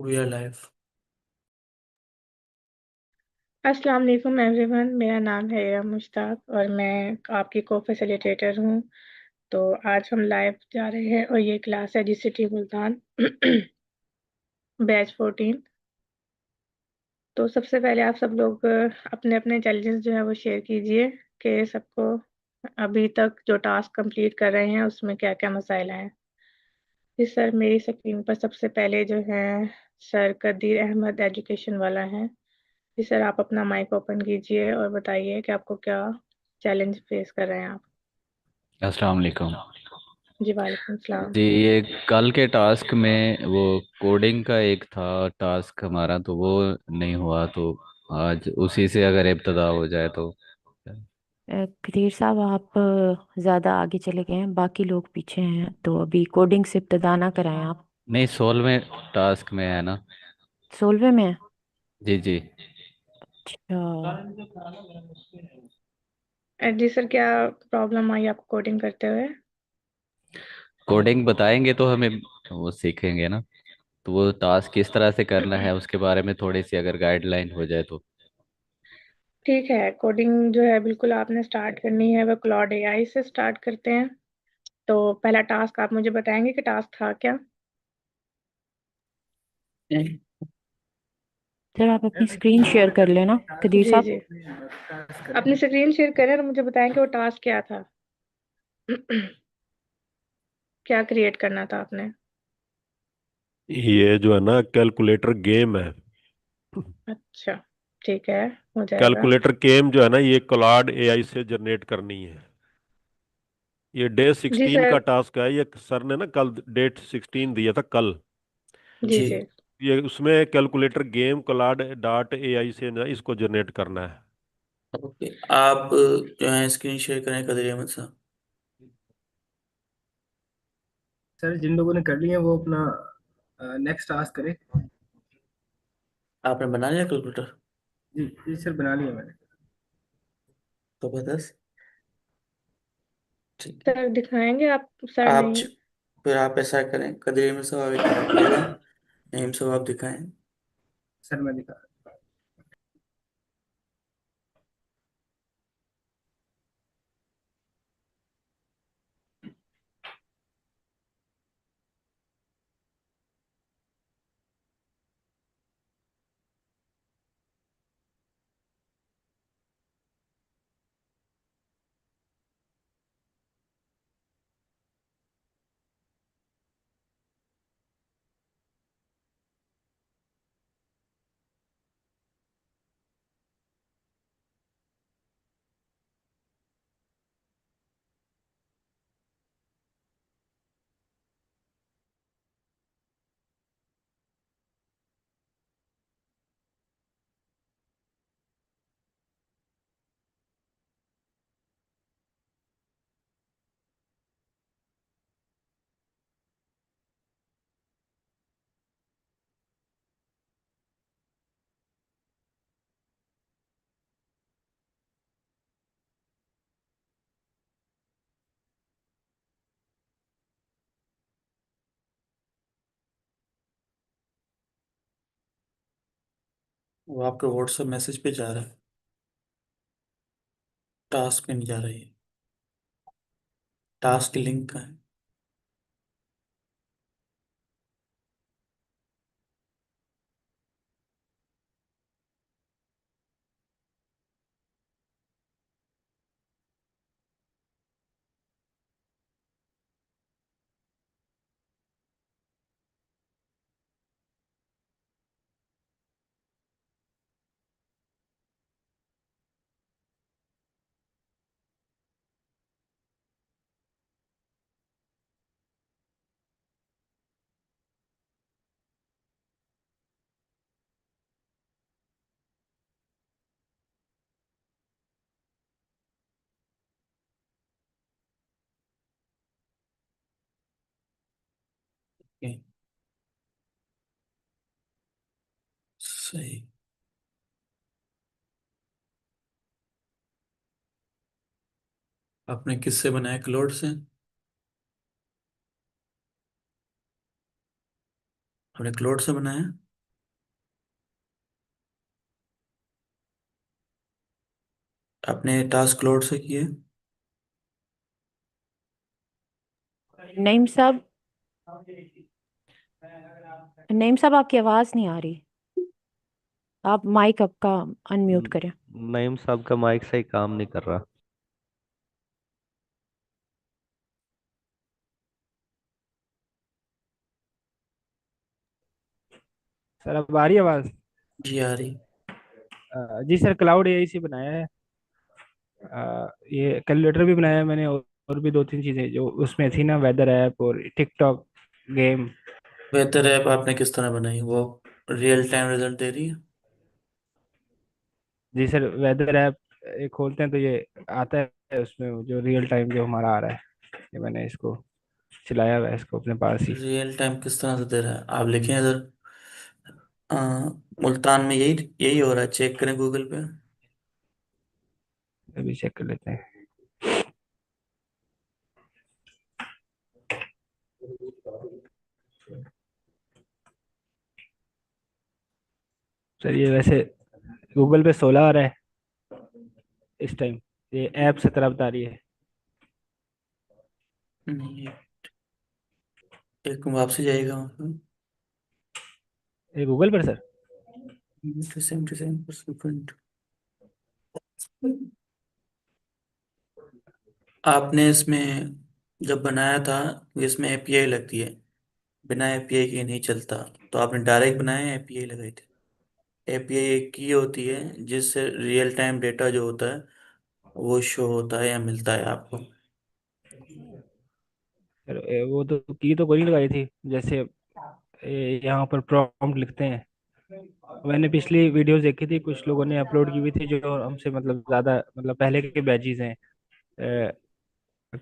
We are live. अस्सलाम वालेकुम everyone. मेरा नाम है इरा मुश्ताक और मैं आपकी को फैसिलिटेटर हूँ। तो आज हम लाइव जा रहे हैं और ये क्लास है GCT मुल्तान बैच 14। तो सबसे पहले आप सब लोग अपने अपने चैलेंजेस जो है वो शेयर कीजिए कि सबको अभी तक जो टास्क कंप्लीट कर रहे हैं उसमें क्या क्या मसाइल आए हैं। जी सर, मेरी स्क्रीन पर सबसे पहले जो है सर कदीर अहमद एजुकेशन वाला है। जी सर, आप अपना माइक ओपन कीजिए और बताइए कि आपको क्या चैलेंज फेस कर रहे हैं आप। अस्सलाम वालेकुम। जी वालेकुम सलाम। जी, ये कल के टास्क में वो कोडिंग का एक था टास्क हमारा, तो वो नहीं हुआ। तो आज उसी से अगर इब्तदा हो जाए तो। कदीर साहब, आप ज़्यादा आगे चले गए हैं, बाकी लोग पीछे हैं, तो अभी कोडिंग से इब्तदा ना कराएं आप। नहीं, 16वें टास्क में है ना। 16वें में है? जी जी। अच्छा। जी सर, क्या प्रॉब्लम आई आपको कोडिंग करते हुए? कोडिंग बताएंगे तो हमें वो सीखेंगे ना। तो वो टास्क किस तरह से करना है उसके बारे में थोड़ी सी अगर गाइडलाइन हो जाए तो। ठीक है, कोडिंग जो है बिल्कुल आपने स्टार्ट करनी है वो क्लॉड AI से स्टार्ट करते हैं। तो पहला टास्क आप मुझे बताएंगे कि टास्क था क्या? सर, आप अपनी स्क्रीन शेयर कर लेना, कदीर जी साहब। जी, अपनी स्क्रीन शेयर करें और मुझे बताएं कि वो टास्क क्या था। क्या क्रिएट करना था आपने? ये जो है ना कैलकुलेटर गेम है। अच्छा, ठीक है, हो जाएगा। कैलकुलेटर गेम जो है ना ये क्लाउड एआई से जनरेट करनी है। ये डे जी 16 का सर। टास्क है। ये सर ने ना कल डेट 16 दिया था कल। जी जी। जी। ये उसमें calculator game cloud dot AI से ना इसको जनरेट करना है। ओके, आप जो है स्क्रीन शेयर करें कदर अहमद साहब। सर, जिन लोगों ने कर लिया वो अपना नेक्स्ट टास्क करें। आपने बना लिया कैलकुलेटर? जी जी सर, बना लिया मैंने। तो बस ठीक है। सर दिखाएंगे आप? सर आप नहीं। च- फिर आप ऐसा करें, कदर अहमद साहब आगे दिखाइएगा। नईम साहब आप दिखाएं। सर मैं दिखा। वो आपके व्हाट्सएप मैसेज पे जा रहा है, टास्क पे नहीं जा रही है। टास्क लिंक का है। ओके, सही। आपने किससे बनाया? क्लोड से? आपने क्लोड से बनाया? आपने टास्क लोड से किए? नईम साहब, नईम साहब आपकी आवाज नहीं आ रही। आप माइक आपका अनम्यूट न- करें। नईम साहब का माइक सही काम नहीं कर रहा। सर अब आ रही है आवाज? जी आ रही। जी सर, क्लाउड एआई से बनाया है। ये कैलकुलेटर भी बनाया है मैंने, और भी दो तीन चीजें जो उसमें थी ना, वेदर ऐप और टिकटॉक गेम। बेहतर ऐप आपने किस तरह बनाई, वो रियल टाइम रिजल्ट दे रही है? जी सर, वेदर ऐप खोलते हैं तो ये आता है, उसमें वो जो रियल टाइम जो हमारा आ रहा है, ये मैंने इसको चलाया हुआ है, इसको अपने पास ही। रियल टाइम किस तरह से दे रहा है आप लिखें इधर। अ, मुल्तान में यही यही हो रहा है, चेक करें गूगल पे। अभी चेक कर लेते हैं। सर ये वैसे गूगल पे 16 आ रहा है इस टाइम, ये ऐप से तरफ आ रही है। नहीं, एक वापसी जाएगा वहाँ पे। ये गूगल पर sir. Same to same different. आपने इसमें जब बनाया था, इसमें एपीआई लगती है, बिना एपीआई के नहीं चलता। तो आपने डायरेक्ट बनाया, एपीआई लगाई थी? एपीआई एक की होती है जिससे रियल टाइम डेटा जो होता है वो शो होता है या मिलता है आपको। सर वो तो की तो कोई नहीं लगाई थी, जैसे यहाँ पर प्रॉम्प्ट लिखते हैं। मैंने पिछली वीडियोस देखी थी, कुछ लोगों ने अपलोड की हुई थी जो हमसे मतलब ज़्यादा मतलब पहले के बैचेज हैं,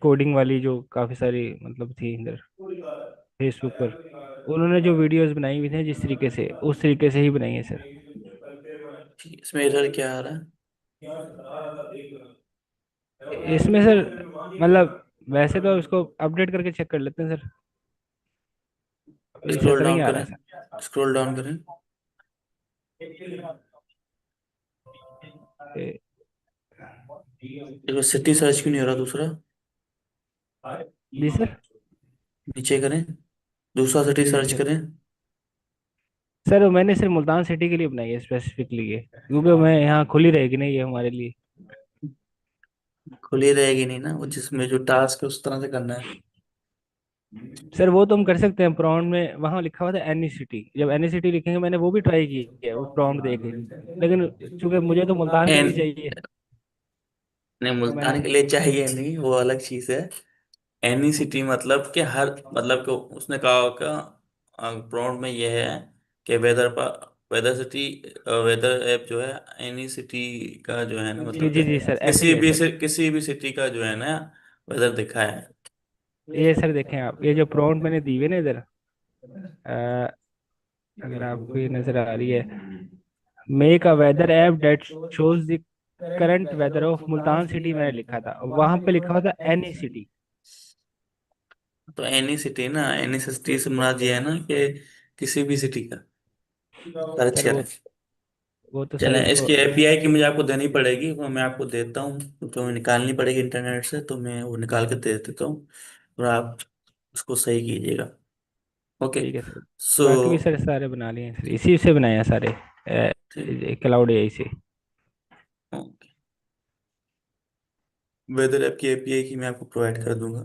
कोडिंग वाली, जो काफ़ी सारी मतलब थी इधर फेसबुक पर। उन्होंने जो वीडियोस बनाई हुई थी जिस तरीके से, उस तरीके से ही बनाई है सर। ठीक, इसमें एरर क्या आ रहा है? इसमें सर मतलब वैसे तो इसको अपडेट करके चेक कर लेते हैं सर, इस स्क्रॉल तरह ही डाउन आ रहा करें, है सर। स्क्रॉल डाउन करें। ए, इसमें सिटी सर्च क्यों नहीं हो रहा दूसरा? जी सर। नीचे करें, दूसरा सिटी जी सर्च सर। करें। सर मैंने सिर्फ मुल्तान सिटी के लिए बनाई है स्पेसिफिकली ये, क्योंकि मैं यहाँ खुली रहेगी नहीं ये हमारे लिए। खुली रहेगी नहीं ना, वो जिसमें जो टास्क है उस तरह से करना है। सर वो तो हम कर सकते हैं, प्रॉम्प्ट में वहाँ लिखा हुआ था एनी सिटी, जब एनी सिटी लिखेंगे मैंने वो भी ट्राई की है वो प्रॉम्प्ट दे के, लेकिन चूंकि मुझे तो मुल्तान के एन लिए चाहिए नहीं, तो मैंने। मुल्तान के लिए चाहिए नहीं, वो अलग चीज है। एनी सिटी मतलब कि हर, मतलब कि उसने कहा होगा प्रॉम्प्ट में ये है कि वेदर सिटी, वेदर ऐप जो है एनी सिटी का जो है ना, जी मतलब कि जी जी सर, ऐसे ही है सर। किसी भी सिटी का जो है ना वेदर दिखाया है। ये सर देखें आप, ये जो प्रॉम्प्ट मैंने दी हुई है ना इधर, अ, अगर आपको ये नजर आ रही है, make a weather app that shows the current weather of Multan city, मैंने लिखा था, वहां पे लिखा हुआ था एनी सिटी। तो एनी सिटी ना, एनी सिटी से मुराद ये है ना कि किसी भी सिटी का सर्च सर करें। वो तो सर चलें, उसको। इसकी एपीआई की मुझे आपको देनी पड़ेगी, वो मैं आपको देता हूँ, तो मैं निकालनी पड़ेगी इंटरनेट से, तो मैं वो निकाल के दे देता हूँ और आप उसको सही कीजिएगा। ओके। ठीक है सर। सो बाकी भी सर सारे बना लिए हैं सर, इसी से बनाए हैं सारे, क्लाउड एआई से। वेदर ऐप की एपीआई की मैं आपको प्रोवाइड कर दूंगा,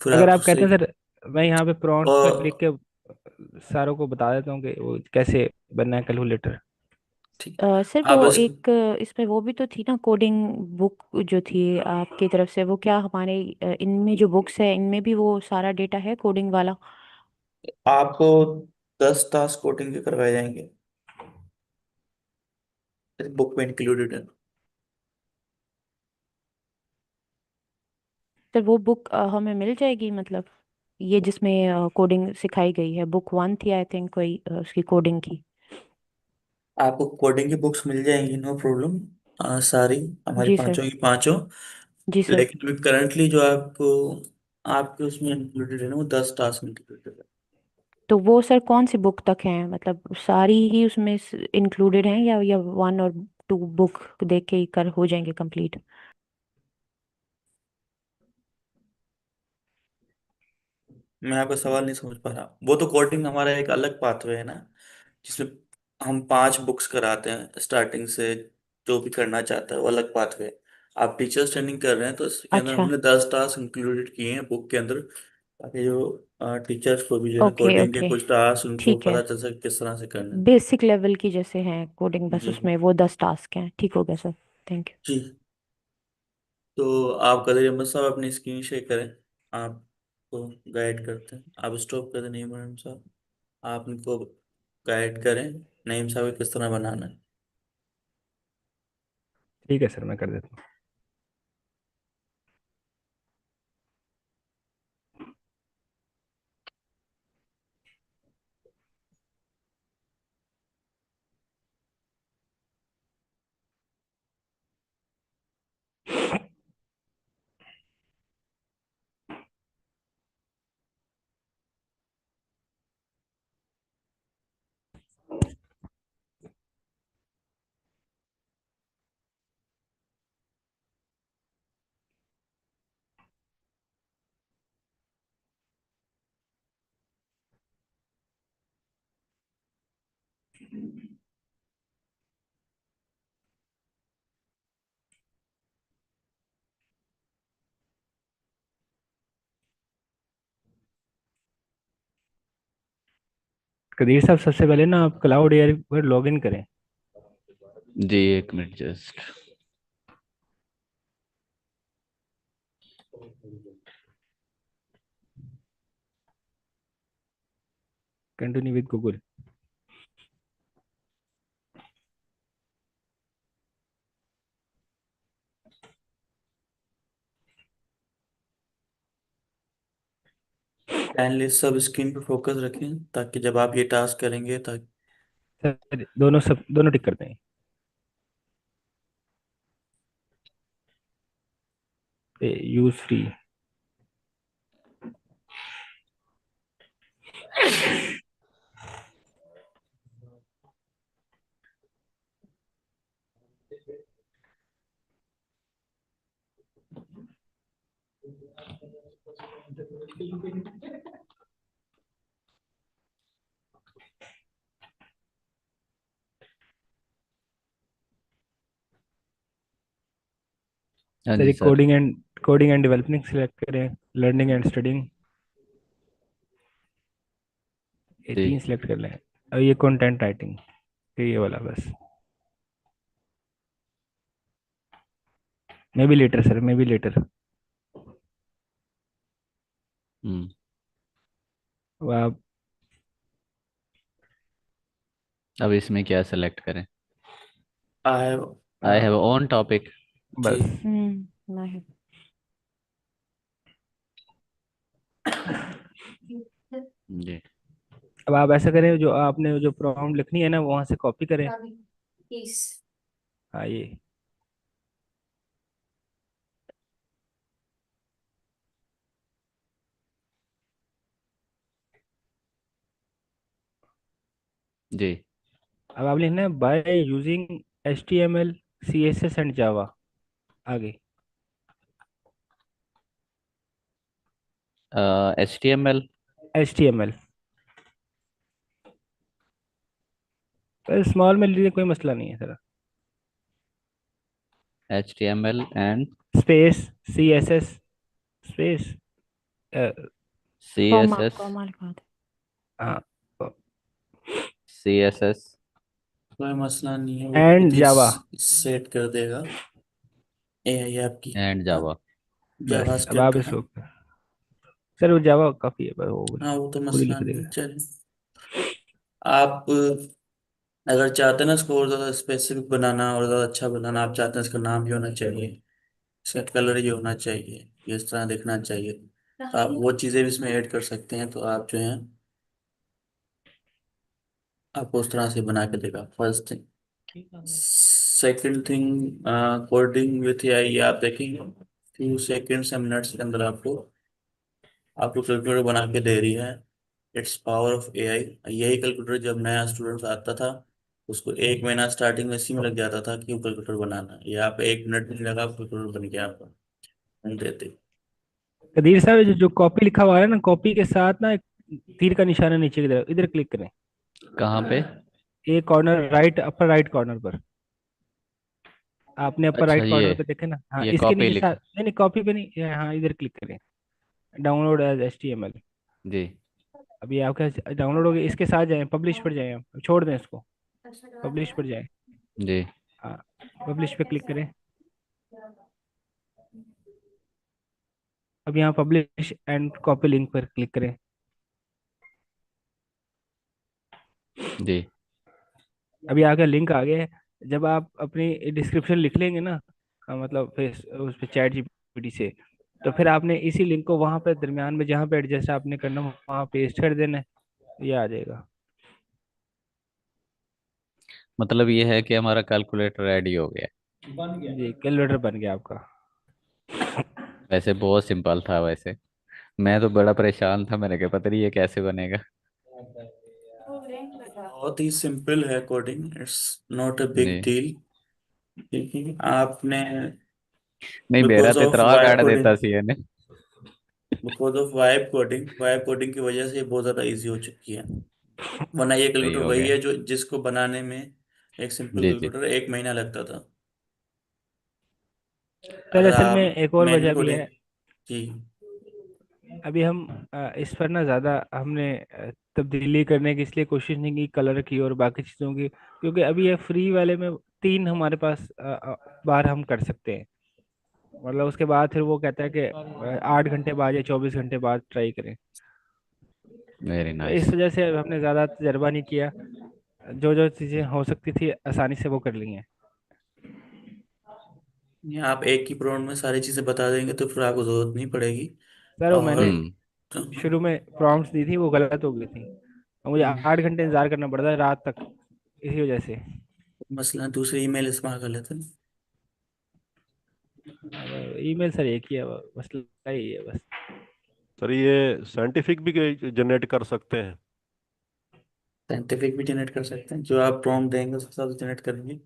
फिर अगर आप आप कहते उससे। हैं सर, मैं यहाँ पे प्रॉम्प्ट पे लिख और के सारों को बता देता हूँ कि वो कैसे बनना है कैलकुलेटर। ठीक, सर आप वो इस एक इसमें वो भी तो थी ना कोडिंग बुक जो थी आपकी तरफ से, वो क्या हमारे इनमें जो बुक्स है इनमें भी वो सारा डेटा है कोडिंग वाला? आपको 10 टास्क कोडिंग के करवाए जाएंगे, इस बुक में इंक्लूडेड है। सर वो बुक हमें मिल जाएगी मतलब, ये जिसमें कोडिंग सिखाई गई है, बुक 1 थी आई थिंक कोई उसकी कोडिंग की। आपको कोडिंग की बुक्स मिल जाएंगी, नो प्रॉब्लम, सारी, हमारी जी सर। पांचों की पांचों। जी सर। लेकिन अभी करंटली जो आपको आपके उसमें इंक्लूडेड है ना, वो 10 टास्क इंक्लूडेड है। तो वो सर कौन सी बुक तक है, मतलब सारी ही उसमें इंक्लूडेड हैं या 1 और 2 बुक देख के ही कर हो जाएंगे कंप्लीट? मैं आपका सवाल नहीं समझ पा रहा। वो तो कोडिंग हमारा एक अलग पाथवे है ना, जिसमें हम 5 बुक्स कराते हैं स्टार्टिंग से। जो भी करना चाहता है वो अलग पाथवे है। आप टीचर्स ट्रेनिंग कर रहे हैं तो इसके अंदर अच्छा। हमने 10 टास्क इंक्लूडेड किए हैं बुक के अंदर, ताकि जो टीचर्स को भी जो है ओके कोडिंग के ओके, कुछ टास्क उनको ठीक है। पता चल सके किस तरह से करना है। बेसिक लेवल की जैसे हैं कोडिंग, बस जी उसमें वो 10 टास्क हैं। ठीक हो गया सर, थैंक यू। जी। तो आप करिए मत साहब, अपनी स्क्रीन शेयर करें। आपको गाइड करते हैं। आप स्टॉप कर दें नहीं मैडम साहब, आप इनको गाइड करें नईम साहब को किस तरह बनाना है। ठीक है सर, मैं कर देता हूँ। कदीर साहब, सबसे पहले ना आप क्लाउड एयर पर लॉग इन करें। जी, एक minute just. Continue with Google. Kindly सब स्क्रीन पर फोकस रखें, ताकि जब आप ये टास्क करेंगे ताकि सर दोनों टिक करते हैं। Use free. हाँ सर जी ये sir. Coding and developing select करें। लर्निंग एंड स्टडिंग, ये जी 3 सिलेक्ट कर लें। अब ये कंटेंट राइटिंग, ये वाला बस। Maybe later sir, maybe later. Hmm. अब आप अब इसमें क्या सेलेक्ट करें? I I have own topic. जी। बस। नहीं। जी अब आप ऐसा करें, जो आपने जो प्रॉम्प्ट लिखनी है ना, वहां से कॉपी करें। हाँ ये। जी। अब आप लिखना है by using HTML CSS and Java. आगे। HTML। HTML स्मॉल में लीजिए, कोई मसला नहीं है sir. HTML and space CSS space comma CSS। Comma लिखवा दे। हाँ CSS कोई मसला नहीं है, वो खुद एंड ही जावा। सेट कर देगा एआई आपकी। एंड हाँ, जावा। बस अब आप जावास्क्रिप्ट। हाँ इसको, सर वो जावा काफी है, बस वो हाँ, वो तो खुद ही मसला लिख नहीं है, देगा। चलिए। आप अगर चाहते हैं ना इसको और ज़्यादा स्पेसिफिक बनाना और ज़्यादा अच्छा बनाना, आप चाहते हैं इसका नाम भी होना चाहिए, इसका कलर ये होना चाहिए, ये इस तरह दिखना चाहिए, तो आप वो चीज़ें भी इसमें ऐड कर सकते हैं। तो आप जो है आपको उस तरह से बना के देगा, first thing. Second thing, coding with AI आप देखेंगे फ्यू सेकेंड्स या मिनट्स के अंदर आपको कैलकुलेटर बना के दे रही है। It's power of AI. यही कैलकुलेटर जब नया स्टूडेंट आता था, उसको 1 महीना स्टार्टिंग में इसी में लग जाता था कि वो कैलकुलेटर बनाना है। ये आप 1 मिनट भी नहीं लगा, कैलकुलेटर बन गया आपका। हम देते। कदीर साहब, जो कॉपी लिखा हुआ है ना, कॉपी के साथ ना एक तीर का निशाना नीचे की तरफ, इधर क्लिक करें। कहाँ पे? एक corner right, upper right corner पर। आपने अपर अच्छा, राइट कॉर्नर पे देखे ना, हाँ, ये इसके कॉपी नीचे साथ, लिखा। नहीं नहीं, कॉपी पे नहीं, हाँ इधर क्लिक करें, डाउनलोड एज HTML। जी। अभी आपका डाउनलोड हो गया, इसके साथ जाएं, पब्लिश पर जाएं, आप छोड़ दें इसको, पब्लिश पर जाएं। जी। हाँ, पब्लिश पे क्लिक करें। अब यहाँ पब्लिश एंड कॉपी लिंक पर क्लिक करें। जी। अभी आगे लिंक आ गया है। जब आप अपनी डिस्क्रिप्शन लिख लेंगे ना, मतलब फेस उस पे चैट GPT से, तो फिर आपने इसी लिंक को वहां पे दरमियान में जहाँ पे एडजस्ट आपने करना हो वहां पेस्ट कर देना है, ये आ जाएगा। मतलब ये है कि हमारा कैलकुलेटर रेडी हो गया। जी, कैलकुलेटर बन गया आपका। वैसे बहुत सिंपल था वैसे। मैं तो बड़ा परेशान था, मैंने कहा पता नहीं ये कैसे बनेगा। बहुत ही सिंपल है coding, it's not a big जी। डील। क्योंकि आपने नहीं, मेरा बिकॉज तो ऑफ इतरा वाइब काट कोडिंग देता सी ने। बिकॉज ऑफ वाइब कोडिंग की वजह से ये बहुत ज़्यादा इजी हो चुकी है। वरना ये सही कैलकुलेटर हो वही गया। है जो जिसको बनाने में एक सिंपल जी जी। कैलकुलेटर 1 महीना लगता था। सर अगर असल में आप एक और मैनुअल वजह भी कोडिंग। है। जी। अभी हम इस पर ना ज़्यादा हमने तब्दीली करने की इसलिए कोशिश नहीं की, कलर की और बाकी चीज़ों की, क्योंकि अभी ये फ्री वाले में 3 हमारे पास बार हम कर सकते हैं। मतलब उसके बाद फिर वो कहता है कि 8 घंटे बाद या 24 घंटे बाद ट्राई करें। वेरी तो इस नाइस। वजह से हमने ज़्यादा तजर्बा नहीं किया। जो जो चीज़ें हो सकती थी आसानी से वो कर ली हैं। ये आप एक ही प्रॉम्प्ट में सारी चीज़ें बता देंगे तो फिर आपको जरूरत नहीं पड़ेगी। सर वो और मैंने हम्म। शुरू में प्रॉम्प्ट्स दी थी, वो गलत हो गई थी, और मुझे 8 घंटे इंतजार करना पड़ता है रात तक, इसी वजह से। मसला दूसरी ईमेल इस्तेमाल कर लेते हैं। ईमेल सर एक ही है, मसला ही है बस। सर ये साइंटिफिक भी जनरेट कर सकते हैं? साइंटिफिक भी जनरेट कर सकते हैं, जो आप प्रॉम्प्ट देंगे उसके हिसाब से जनरेट करेंगे।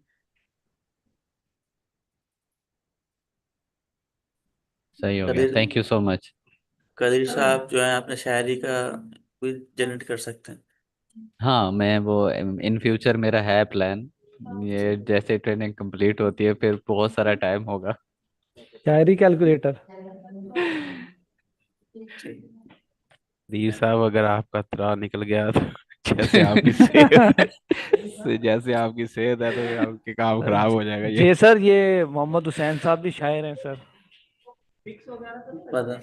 सही हो गया, Qadir thank you so much. Qadir साहब जो है अपने शायरी का भी जनरेट कर सकते हैं। हाँ, मैं वो इन फ्यूचर मेरा है प्लान। ये जैसे ट्रेनिंग कंप्लीट होती है फिर बहुत सारा टाइम होगा। शायरी कैलकुलेटर। दी साहब, अगर आपका त्राह निकल गया तो जैसे आपकी सेहत है, जैसे आपकी सेहत है तो फिर आपके काम खराब हो जाएगा ये। जी सर, ये मोहम्मद हुसैन साहब भी शायर हैं सर। पता।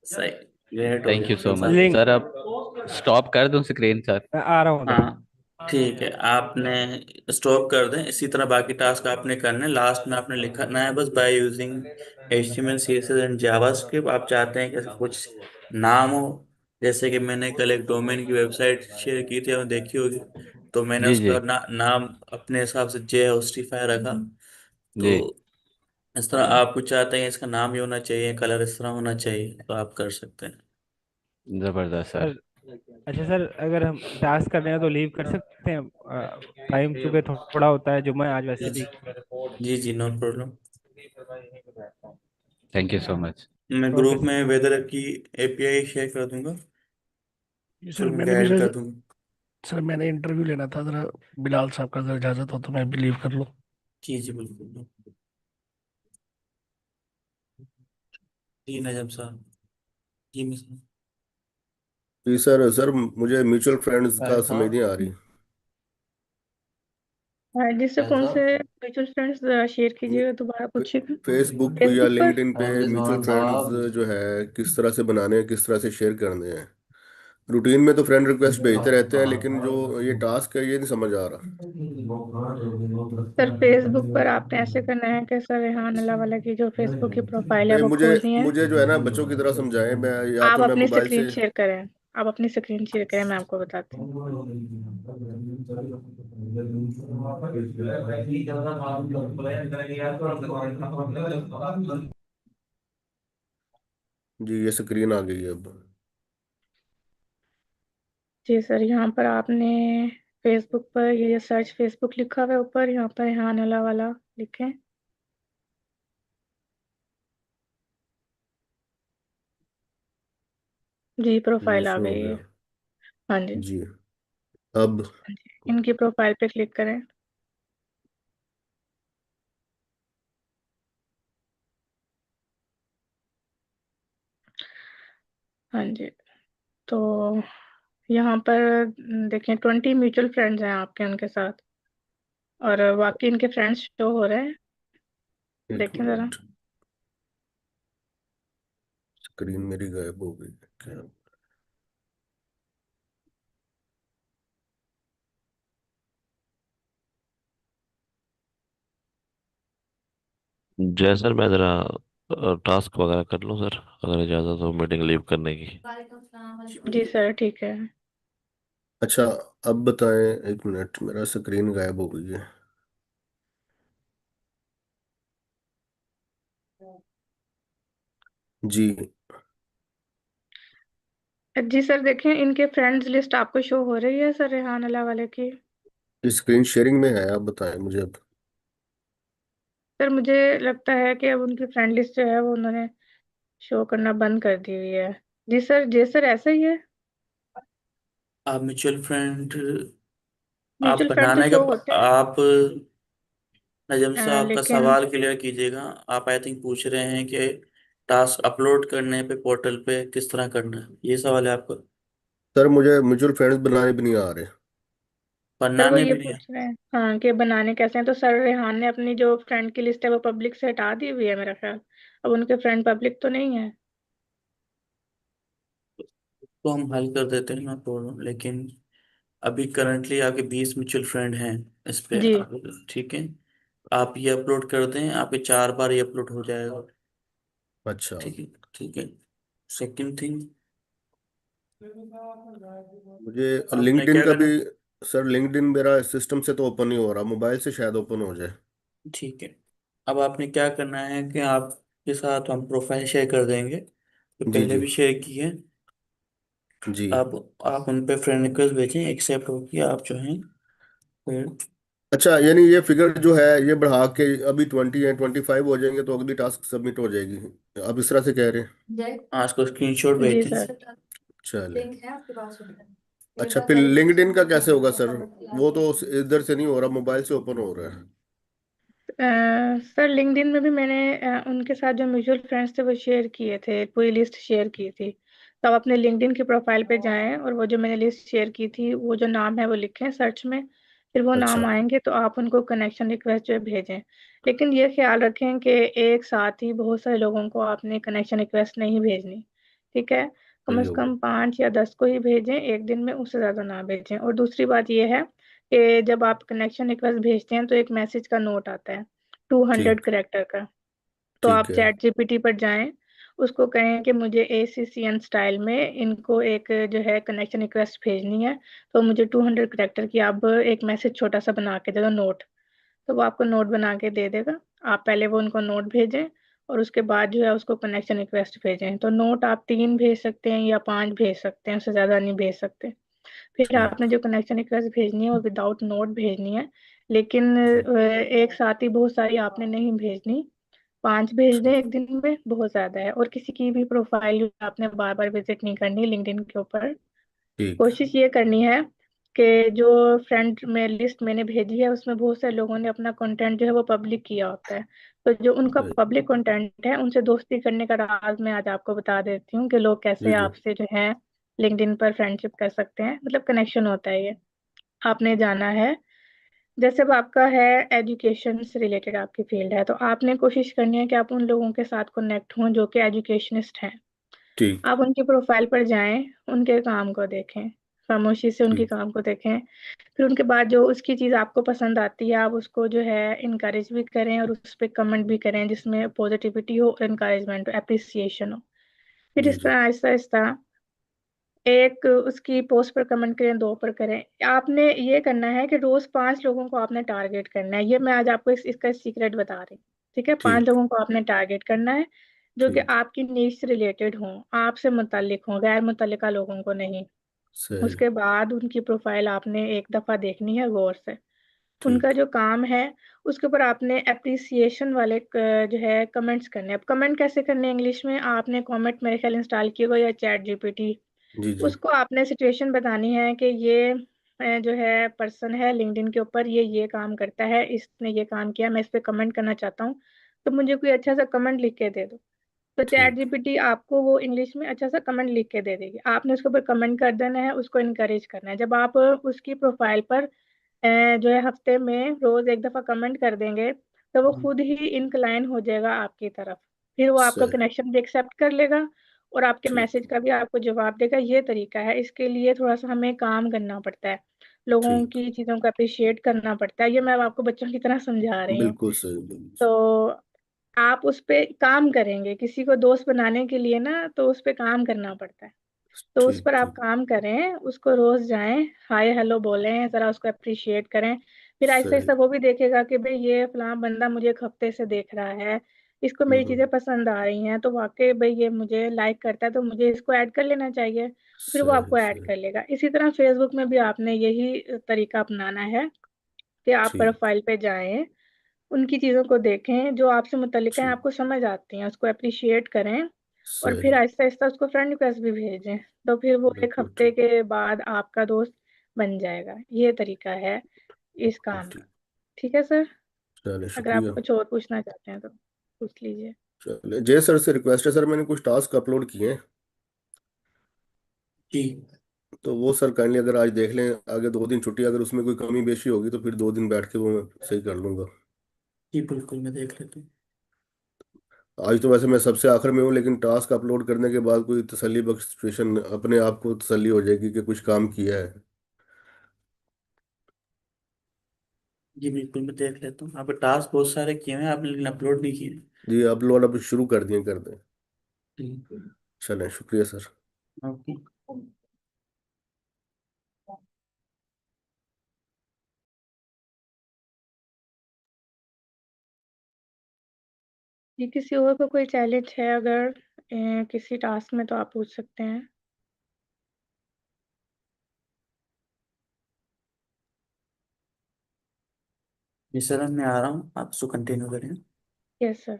सही। ग्रेट हो थैंक गया यू सो फिर मच साहब। Link sir. अब स्टॉप कर दूं स्क्रीन सर? आ रहा हूँ उधर। हाँ ठीक है, आपने स्टॉप कर दें। इसी तरह बाकी टास्क आपने करने, लास्ट में आपने लिखना है बस bye using HTML CSS and JavaScript. आप चाहते हैं कि ऐसा कुछ नाम हो, जैसे कि मैंने कल एक डोमेन की वेबसाइट शेयर की थी और देखी होगी, तो मैंने जी जी। उसका नाम अपने हिसाब से जे होस्टिफाई रखा। जी। तो इस तरह आप कुछ चाहते हैं इसका नाम ये होना चाहिए, कलर इस तरह होना चाहिए, तो आप कर सकते हैं। जबरदस्त सर। सर अच्छा सर, अगर हम टास्क कर रहे हैं तो लीव कर सकते हैं? टाइम चूंकि थोड़ा होता है जुम्मा है आज जी वैसे भी। जी जी, no problem. Thank you so much. मैं ओके ग्रुप सर। में वेदर की API शेयर कर दूंगा, जी सर, ग्रुप में मैंने भी ऐड कर सर। दूंगा। सर मैंने इंटरव्यू लेना था जरा, बिलाल साहब का अगर इजाजत हो तो मैं भी लीव कर लूँ। जी जी बिल्कुल। जी नजम साहब। जी मिस। जी सर। सर मुझे म्यूचुअल फ्रेंड्स का समझ नहीं आ रही। जिससे कौन से म्यूचुअल फ्रेंड्स शेयर कीजिएगा, दोबारा पूछिएगा। फेसबुक या फेसबुक पर। लिंक्डइन पे म्यूचुअल फ्रेंड्स जो है किस तरह से बनाने हैं, किस तरह से शेयर करने हैं। रूटीन में तो फ्रेंड रिक्वेस्ट भेजते रहते हैं, लेकिन जो ये टास्क है ये नहीं समझ आ रहा। सर फेसबुक पर आपने ऐसे करना है कि सर रेहान अल्लाह वाला की जो फेसबुक की प्रोफाइल है नहीं, वो मुझे खोलनी है। मुझे जो है ना बच्चों की तरह समझाएं। मैं या आप तो मैं अपनी मोबाइल स्क्रीन से। शेयर करें। आप अपनी स्क्रीन शेयर करें, मैं आपको बताती हूँ। जी ये स्क्रीन आ गई है अब। जी सर, यहाँ पर आपने फेसबुक पर ये सर्च फेसबुक लिखा हुआ है ऊपर, यहाँ पर रेहान अल्लाह वाला लिखें। जी ये प्रोफाइल आ शो हो गई है। गया। हाँ जी। जी। अब हाँ जी, इनकी प्रोफाइल पे क्लिक करें। हाँ जी। तो यहाँ पर देखें 20 म्यूचुअल फ्रेंड्स हैं आपके उनके साथ, और बाकी इनके फ्रेंड्स शो हो रहे हैं। एक देखें जरा। मिनट, स्क्रीन मेरी गायब हो गई क्या? जय सर, मैं ज़रा टास्क वगैरह कर लूँ सर, अगर इजाज़त हो मीटिंग लीव करने की। जी सर ठीक है। अच्छा, अब बताएं, एक मिनट, मेरा स्क्रीन गायब हो गई है। जी। जी सर देखें, इनके फ्रेंड्स लिस्ट आपको शो हो रही है सर, रेहान अला वाले की। स्क्रीन शेयरिंग में है, आप बताएं मुझे अब। सर मुझे लगता है कि अब उनकी फ्रेंड लिस्ट जो है वो उन्होंने शो करना बंद कर दी हुई है। जी सर ऐसा ही है। आप म्यूचुअल फ्रेंड आप म्यूचुअल फ्रेंड तो बनाने का शो होते हैं, आप नजम साहब आपका लेकिन सवाल क्लियर कीजिएगा। आप आई थिंक पूछ रहे हैं कि टास्क अपलोड करने पे पोर्टल पे किस तरह करना है, ये सवाल है आपका? सर मुझे म्यूचुअल फ्रेंड्स बनाने भी नहीं आ रहे। सर वो बनाने ये भी नहीं है। पूछ रहे हैं हाँ कि बनाने कैसे हैं। तो सर रेहान ने अपनी जो फ्रेंड की लिस्ट है वो पब्लिक से हटा दी हुई है मेरा ख्याल। अब उनके फ्रेंड पब्लिक तो नहीं है। तो हम हल कर देते हैं ना प्रॉब्लम, लेकिन अभी करंटली आपके 20 म्यूचुअल फ्रेंड हैं इस पे जी आप। ठीक है, आप ये अपलोड कर दें, आप ये 4 बार ये अपलोड हो जाएगा। अच्छा। ठीक है। ठीक है। सेकंड थिंग, मुझे आपने लिंक्डइन क्या का भी, करना। सर लिंक्डइन मेरा सिस्टम से तो ओपन नहीं हो रहा, मोबाइल से शायद ओपन हो जाए। ठीक है, अब आपने क्या करना है कि आपके साथ हम प्रोफाइल शेयर कर देंगे, तो जी पहले जी। भी शेयर की है। जी। अब आप उन पे फ्रेंड रिक्वेस्ट भेजें, एक्सेप्ट होगी आप जो हैं फिर। अच्छा, यानी ये फिगर जो है ये बढ़ा के अभी 20 है, 25 हो जाएंगे तो अगली टास्क सबमिट हो जाएगी, आप इस तरह से कह रहे हैं? आज को स्क्रीनशॉट जी भेज दें। सर। चले। अच्छा, फिर लिंक्डइन का कैसे होगा सर? वो तो इधर से नहीं हो रहा, मोबाइल से ओपन हो रहा है। सर लिंक्डइन में भी मैंने उनके साथ जो म्यूचुअल फ्रेंड्स थे वो शेयर किए थे, पूरी लिस्ट शेयर की थी। तो आप अपने लिंक्डइन की प्रोफाइल पे जाएं और वो जो मैंने लिस्ट शेयर की थी वो जो नाम है वो लिखें सर्च में। फिर वो अच्छा। नाम आएंगे तो आप उनको कनेक्शन रिक्वेस्ट जो है भेजें। लेकिन ये ख्याल रखें कि एक साथ ही बहुत सारे लोगों को आपने कनेक्शन रिक्वेस्ट नहीं भेजनी। ठीक है, सही से होगा। कम 5 या 10 को ही भेजें एक दिन में, उससे ज़्यादा ना भेजें। और दूसरी बात ये है कि जब आप कनेक्शन रिक्वेस्ट भेजते हैं तो एक मैसेज का नोट आता है 200 ठीक। करेक्टर का। तो ठीक आप है। चैट जीपीटी पर जाएं, उसको कहें कि मुझे ACCN स्टाइल में इनको एक जो है कनेक्शन रिक्वेस्ट भेजनी है, तो मुझे 200 करेक्टर की आप एक मैसेज छोटा सा बना के दे दो, नोट। तो वो आपको नोट बना के दे देगा। आप पहले वो उनको नोट भेजें और उसके बाद जो है उसको कनेक्शन रिक्वेस्ट भेजें। तो नोट आप 3 भेज सकते हैं या 5 भेज सकते हैं, उससे ज़्यादा नहीं भेज सकते। फिर ठीक। आपने जो कनेक्शन रिक्वेस्ट भेजनी है वो विदाउट नोट भेजनी है। लेकिन एक साथ ही बहुत सारी आपने नहीं भेजनी। 5 भेज दें एक दिन में बहुत ज्यादा है। और किसी की भी प्रोफाइल आपने बार बार विजिट नहीं करनी लिंक्डइन के ऊपर। ठीक। कोशिश ये करनी है कि जो फ्रेंड में लिस्ट मैंने भेजी है उसमें बहुत से लोगों ने अपना कंटेंट जो है वो पब्लिक किया होता है। तो जो उनका सही। पब्लिक कंटेंट है उनसे दोस्ती करने का राज मैं आज आपको बता देती हूँ कि लोग जी कैसे जी। आपसे जो है लिंक्डइन पर फ्रेंडशिप कर सकते हैं, मतलब कनेक्शन होता है ये। आपने जाना है, जैसे अब आपका है एजुकेशन से रिलेटेड आपकी फील्ड है, तो आपने कोशिश करनी है कि आप उन लोगों के साथ कनेक्ट हों जो कि एजुकेशनिस्ट हैं। ठीक। आप उनकी प्रोफाइल पर जाएं, उनके काम को देखें, खामोशी से उनके ठीक। काम को देखें। फिर उनके बाद जो उसकी चीज़ आपको पसंद आती है आप उसको जो है इनकरेज भी करें और उस पर कमेंट भी करें जिसमें पॉजिटिविटी हो, इनकरेजमेंट हो, अप्रिसिएशन हो। फिर जी इस जी। तरह आहिस्ता आहिस्ता एक उसकी पोस्ट पर कमेंट करें, 2 पर करें। आपने ये करना है कि रोज 5 लोगों को आपने टारगेट करना है। ये मैं आज आपको इसका सीक्रेट बता रही हूँ। ठीक है, 5 ठीक। लोगों को आपने टारगेट करना है जो कि ठीक। आपकी नीड से रिलेटेड हों, आपसे मुतल्लिक हों, गैर मुतल्लिका लोगों को नहीं। सही। उसके बाद उनकी प्रोफाइल आपने एक दफा देखनी है गौर से। उनका ठीक। जो काम है उसके ऊपर आपने अप्रिसिएशन वाले जो है कमेंट्स करने हैं। अब कमेंट कैसे करने हैं इंग्लिश में, आपने कमेंट मेरे ख्याल इंस्टॉल किया होगा या चैट जीपीटी जी जी। उसको आपने सिचुएशन बतानी है कि ये जो है पर्सन है लिंक्डइन के ऊपर, ये काम करता है, इसने ये काम किया, मैं इस पे कमेंट करना चाहता हूँ, तो मुझे कोई अच्छा सा कमेंट लिख के दे दो। तो चैट ठीक। जीपीटी आपको वो इंग्लिश में अच्छा सा कमेंट लिख के दे देगी, आपने उसके ऊपर कमेंट कर देना है, उसको इनकरेज करना है। जब आप उसकी प्रोफाइल पर जो है हफ्ते में रोज एक दफा कमेंट कर देंगे, तो वो खुद ही इनक्लाइन हो जाएगा आपकी तरफ। फिर वो आपका सही। कनेक्शन भी एक्सेप्ट कर लेगा और आपके मैसेज ठीक। का भी आपको जवाब देगा। ये तरीका है। इसके लिए थोड़ा सा हमें काम करना पड़ता है, लोगों ठीक। की चीजों को अप्रिशिएट करना पड़ता है। ये मैं आपको बच्चों की तरह समझा रही हूँ। बिल्कुल सही, बिल्कुल सही। तो आप उस पे काम करेंगे, किसी को दोस्त बनाने के लिए ना तो उस पे काम करना पड़ता है। तो उस ठीक पर आप ठीक। काम करें, उसको रोज जाएं, हाय हेलो बोलें, जरा उसको अप्रिशिएट करें। फिर ऐसे सही। ऐसे वो भी देखेगा कि भाई ये फलां बंदा मुझे एक हफ्ते से देख रहा है, इसको मेरी चीजें हम्म। पसंद आ रही हैं, तो वाकई भाई ये मुझे लाइक करता है, तो मुझे इसको ऐड कर लेना चाहिए। फिर वो सही आपको ऐड सही। कर लेगा। इसी तरह फेसबुक में भी आपने यही तरीका अपनाना है कि आप ठीक। प्रोफाइल पे जाएं, उनकी चीजों को देखें जो आपसे मुतल्लिक हैं, ठीक। आपको समझ आती हैं, उसको अप्रिशिएट करें और फिर सही। आहिस्ता आहिस्ता उसको फ्रेंड रिक्वेस्ट भी भेजें। तो फिर वो एक बिल्कुल हफ्ते ठीक। के बाद आपका दोस्त बन जाएगा। ये तरीका है इस बिल्कुल काम का। ठीक। ठीक है सर, चले, अगर आप शुक्रिया। कुछ और पूछना चाहते हैं तो पूछ लीजिए। चले, जय सर से रिक्वेस्ट है सर, मैंने कुछ टास्क अपलोड किए हैं, जी तो वो सर काइंडली अगर आज देख लें, आगे 2 दिन छुट्टी, अगर उसमें कोई कमी बेशी होगी तो फिर 2 दिन बैठ के वो मैं सही कर लूंगा। जी बिल्कुल, मैं देख लेता हूँ। आज तो वैसे मैं सबसे आखिर में हूँ, लेकिन टास्क अपलोड करने के बाद कोई तसल्ली बख्श सिचुएशन अपने आप को तसल्ली हो जाएगी कि कुछ काम किया है। जी बिल्कुल, मैं देख लेता हूँ। आपके टास्क बहुत सारे किए हैं आपने, लेकिन अपलोड नहीं किए। जी अपलोड अब शुरू कर दिए, कर दें। जी। चलें, शुक्रिया सर। ओके। ये किसी और को कोई चैलेंज है अगर किसी टास्क में, तो आप पूछ सकते हैं। जी सर, मैं आ रहा हूँ, आप इसको कंटिन्यू करें। Yes sir.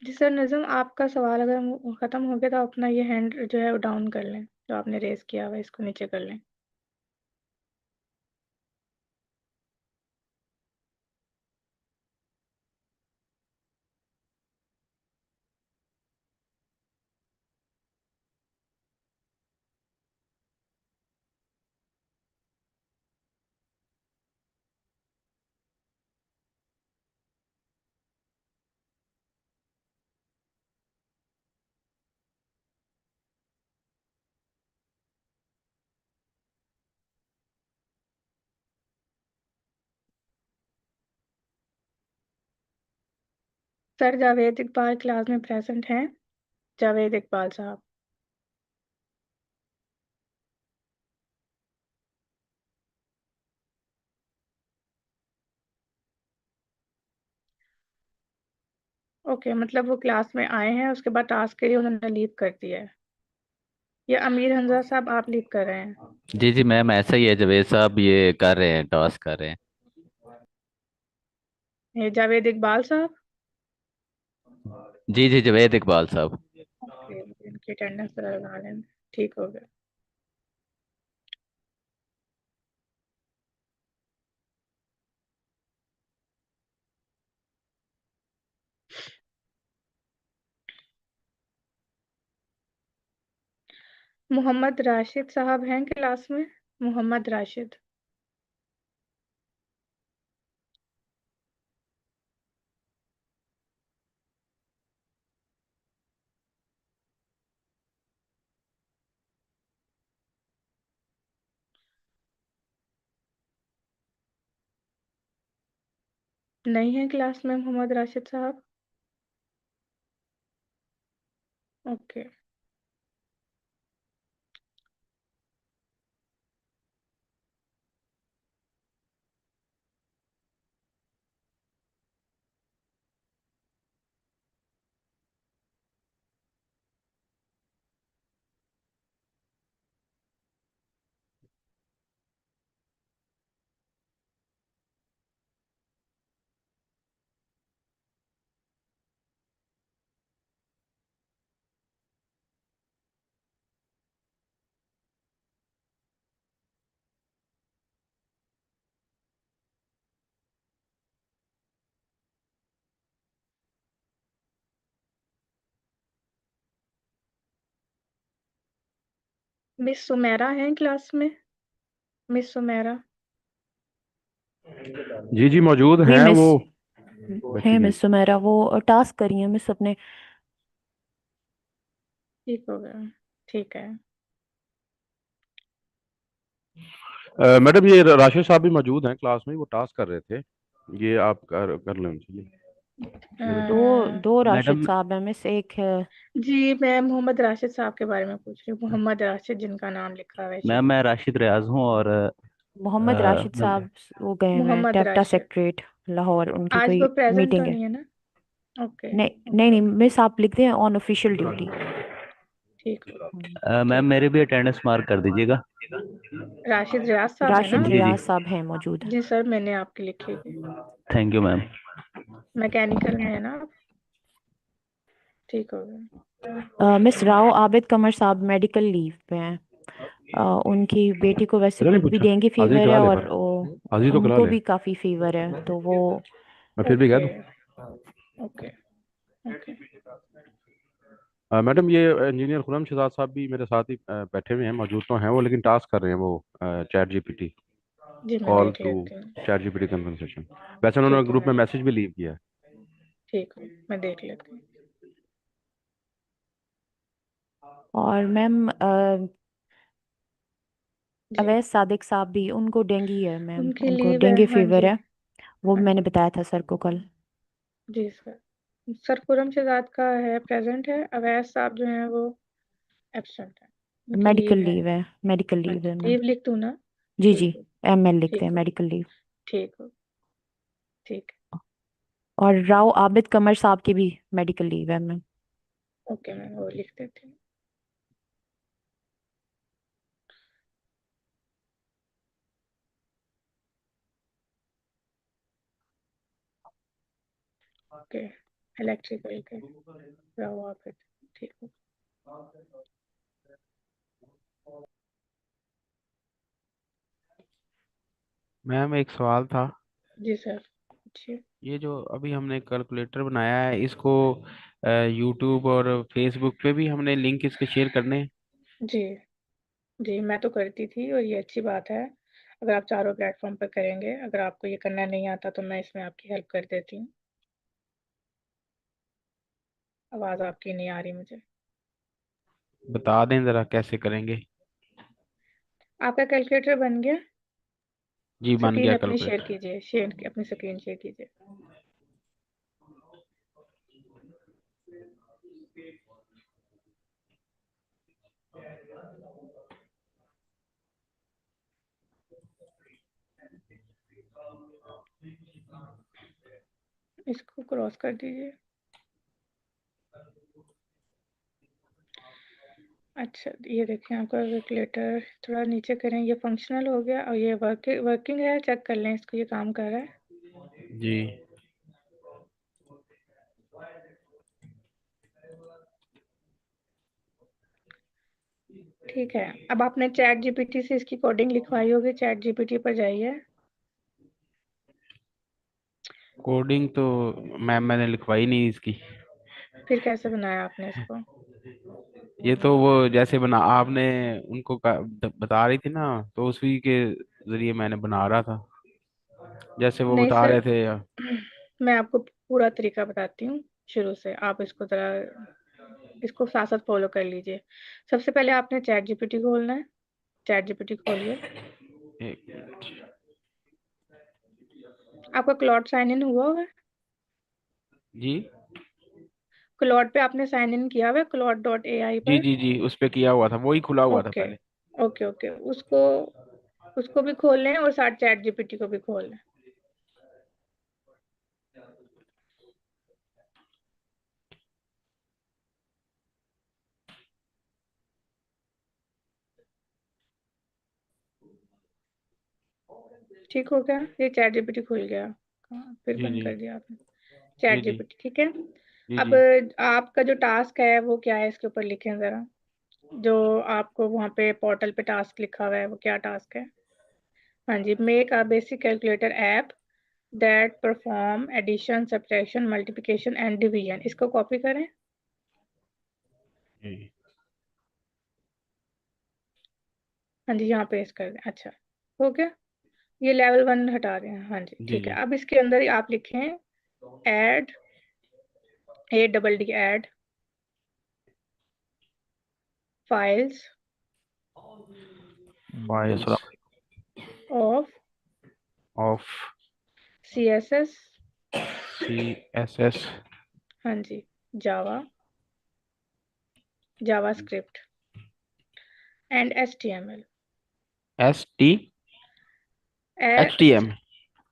जी सर, निज़म आपका सवाल अगर ख़त्म हो गया तो अपना ये हैंड जो है वो डाउन कर लें, जो आपने रेज किया हुआ है इसको नीचे कर लें। सर जावेद इकबाल क्लास में प्रेजेंट हैं। जावेद इकबाल साहब। ओके, मतलब वो क्लास में आए हैं, उसके बाद टास्क के लिए उन्होंने लीव कर दिया है। ये अमीर हमजा साहब आप लीव कर रहे हैं। जी जी मैम, ऐसा ही है, जवेद साहब ये कर रहे हैं, टास्क कर रहे हैं। ये जावेद इकबाल साहब। जी जी, जवेद इकबाल साहब। ओके, इनकी अटेंडेंस लगा लें। ठीक हो गया। मोहम्मद राशिद साहब हैं क्लास में। मोहम्मद राशिद। नहीं है क्लास में मोहम्मद राशिद साहब। ओके। मिस सुमेरा हैं क्लास में? मिस सुमेरा? जी जी मौजूद जी हैं मिस वो है बैठी हैं। मिस सुमेरा, वो टास्क करी है मिस अपने। ठीक हो गया, ठीक है। मैडम ये राशिद साहब भी मौजूद हैं क्लास में, वो टास्क कर रहे थे, ये आप कर लें उनसे जी। ये दो देखिए। दो राशिद मैडम साहब है मिस, एक है जी मैं मोहम्मद राशिद साहब के बारे में पूछ रही हूँ, मोहम्मद राशिद जिनका नाम लिखा हुआ है मैम, शीट। मैं राशिद रियाज हूँ और मोहम्मद राशिद साहब। वो गए हुए हैं मोहम्मद टेप्टा राशिद सेक्रेटरीट लाहौर, उनकी आज कोई वो प्रेजेंट तो मीटिंग है। नहीं है ना? ओके नहीं नहीं ओके, नहीं मिस, आप लिखते हैं ऑन ऑफिशियल ड्यूटी। ठीक हो, मैम ठीक। मेरे भी अटेंडेंस मार्क कर दीजिएगा। राशिद रियाज साहब है ना? राशिद जी जी, रियाज साहब हैं मौजूद। जी सर, मैंने आपकी लिखी हुई। Thank you ma'am. मैकेनिकल में है ना आप? ठीक हो गया। मिस राव आबिद कमर साहब मेडिकल लीव पे हैं। उनकी बेटी को वैसे पता नहीं भी पूछा, डेंगू हाजिरी फीवर करा है ले और पर, हाजिरी तो करा उनको ले, भी काफी फीवर है, तो वो मैं फिर भी कह ओके दूं। Okay okay. मैडम ये इंजीनियर खुरम शहजाद साहब भी मेरे साथ ही बैठे हुए हैं, मौजूद तो हैं वो, लेकिन टास्क कर रहे हैं वो, चैट जीपीटी, जी मैं कॉल देख टू लेती हूँ। Chat GPT conversation. वैसे उन्होंने ठीक है, ग्रुप मैं में मैसेज भी लीव किया है। ठीक हूँ, मैं देख लेती हूँ। और मैम जी अवैस सादिक साहब भी, उनको डेंगू है मैम, उनकी उनको लीव है, डेंगू हाँ फीवर जी। है। वो हाँ मैंने जी बताया था सर को कल। जी सर। सर खुर्रम शहजाद का है प्रेजेंट है, अवैस साहब जो हैं वो एब्सेंट है, उनकी मेडिकल लीव है। लीव है, मेडिकल हाँ लीव जी, है मैम। लीव लिख दूँ ना? जी जी, ठीक हो, ML लिखते हैं, ठीक हो, मेडिकल लीव। ठीक हो, ठीक है। और राव आबिद कमर साहब की भी मेडिकल लीव है मैम। ओके, मैं वो लिख देती हूँ। ओके, इलेक्ट्रिकल के राव आबिद, ठीक हो। मैम एक सवाल था, जी सर पूछिए। ये जो अभी हमने कैलकुलेटर बनाया है, इसको यूट्यूब और फेसबुक पे भी हमने लिंक इसके शेयर करने हैं? जी जी, मैं तो करती थी और ये अच्छी बात है। अगर आप चारों प्लेटफॉर्म पर करेंगे, अगर आपको ये करना नहीं आता तो मैं इसमें आपकी हेल्प कर देती हूँ। आवाज़ आपकी नहीं आ रही मुझे। बता दें जरा कैसे करेंगे। आपका कैलकुलेटर बन गया? जी बन स्क्रीन गया अपनी शेयर कैलकुलेटर। कीजिए, शेयर अपनी स्क्रीन शेयर कीजिए। इसको क्रॉस कर दीजिए। अच्छा, ये देखिए आपका कैलकुलेटर थोड़ा नीचे करें, ये फंक्शनल हो गया और ये वर्किंग है, चेक कर लें इसको, ये काम कर रहा है। जी ठीक है, अब आपने चैट जीपीटी से इसकी कोडिंग लिखवाई होगी, चैट जीपीटी पर जाइए। कोडिंग तो मैम मैंने लिखवाई नहीं इसकी। फिर कैसे बनाया आपने इसको? ये तो वो जैसे बना आपने उनको बता रही थी ना, तो उसी के जरिए मैंने बना रहा था, जैसे वो नहीं बता सर, रहे थे। मैं आपको पूरा तरीका बताती हूँ शुरू से, आप इसको ज़रा इसको साथ साथ फॉलो कर लीजिए। सबसे पहले आपने चैट जीपीटी खोलना है, चैट जीपीटी खोलिए। एक मिनट। आपका क्लॉड साइन इन हुआ होगा? जी क्लॉड पे आपने साइन इन किया हुआ है, claude.ai जी पर? जी जी, उस पे किया हुआ था, वही खुला हुआ था ओके पहले। ओके ओके, उसको उसको भी खोल लें और साथ चैट जीपीटी को भी खोल लें। ठीक हो गया, ये चैट जीपीटी खुल गया। कहाँ फिर जी बंद जी कर दिया आपने? चैट जी जी जीपीटी ठीक है। जी अब जी। आपका जो टास्क है वो क्या है, इसके ऊपर लिखें ज़रा। जो आपको वहाँ पे पोर्टल पे टास्क लिखा हुआ है वो क्या टास्क है? हाँ जी, make a basic calculator app that perform addition, subtraction, multiplication and division. इसको कॉपी करें। जी हाँ जी, यहाँ पेस्ट कर दें। अच्छा, हो गया। ये लेवल 1 हटा दें। हाँ जी, जी ठीक है। जी। अब इसके अंदर आप लिखें add, ADD add files files of of CSS, CSS, हाँ जी, JavaScript and HTML। ST HTM,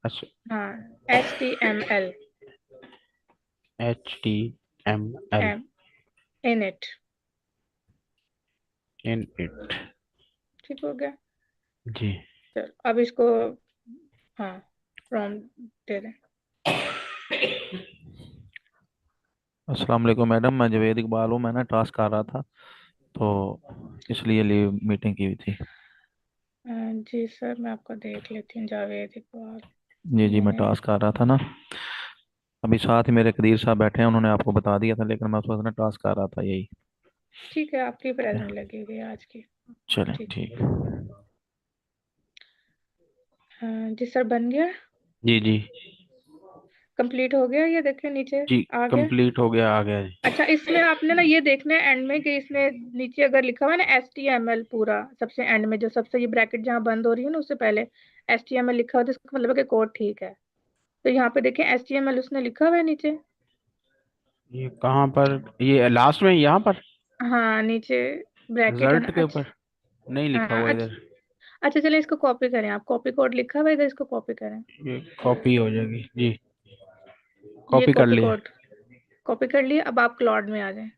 अच्छा, हाँ, HTML HTML in it। in it। ठीक हो गया। जी। चलो अब इसको, हाँ, प्रॉम्प्ट दे दें। अस्सलाम वालेकुम मैडम, मैं जवेद इकबाल हूँ। मैं ना टास्क कर रहा था तो इसलिए लीव मीटिंग की हुई थी। जी सर, मैं आपको देख लेती हूँ। जावेद इकबाल, जी जी, मैं मैंने, टास्क कर रहा था ना। अभी साथ ही मेरे कदीर साहब बैठे हैं, उन्होंने आपको बता दिया था, लेकिन मैं उस वक्त ना टास्क कर रहा था यही। ठीक है, आपकी प्रेजेंट लगी हुई है आज की। चलें ठीक, ठीक। जी सर, बन गया, जी जी कंप्लीट हो गया। ये देखें नीचे जी, आ गया। कंप्लीट हो गया, आ गया जी। अच्छा, इसमें आपने ना ये देखना है एंड में कि इसमें नीचे अगर लिखा हुआ है ना HTML, पूरा सबसे एंड में, जो सबसे ये ब्रैकेट जहाँ बंद हो रही है ना, उससे पहले HTML लिखा हुआ है, तो इसका मतलब है कि कोड ठीक है। तो यहाँ पे देखें HTML उसने लिखा हुआ है नीचे। ये कहाँ पर? ये लास्ट में यहाँ पर हाँ, नीचे ब्रैकेट है ना। रिजल्ट के अच्छा, ऊपर नहीं लिखा हाँ, हुआ अच्छा, इधर। अच्छा, चलिए इसको कॉपी करें। आप कॉपी कोड लिखा हुआ है इधर, इसको कॉपी करें। ये कॉपी हो जाएगी जी। ये कॉपी कर कॉपी लिया। कोड कॉपी कर लिए। अब आप क्लॉड में आ जाएं।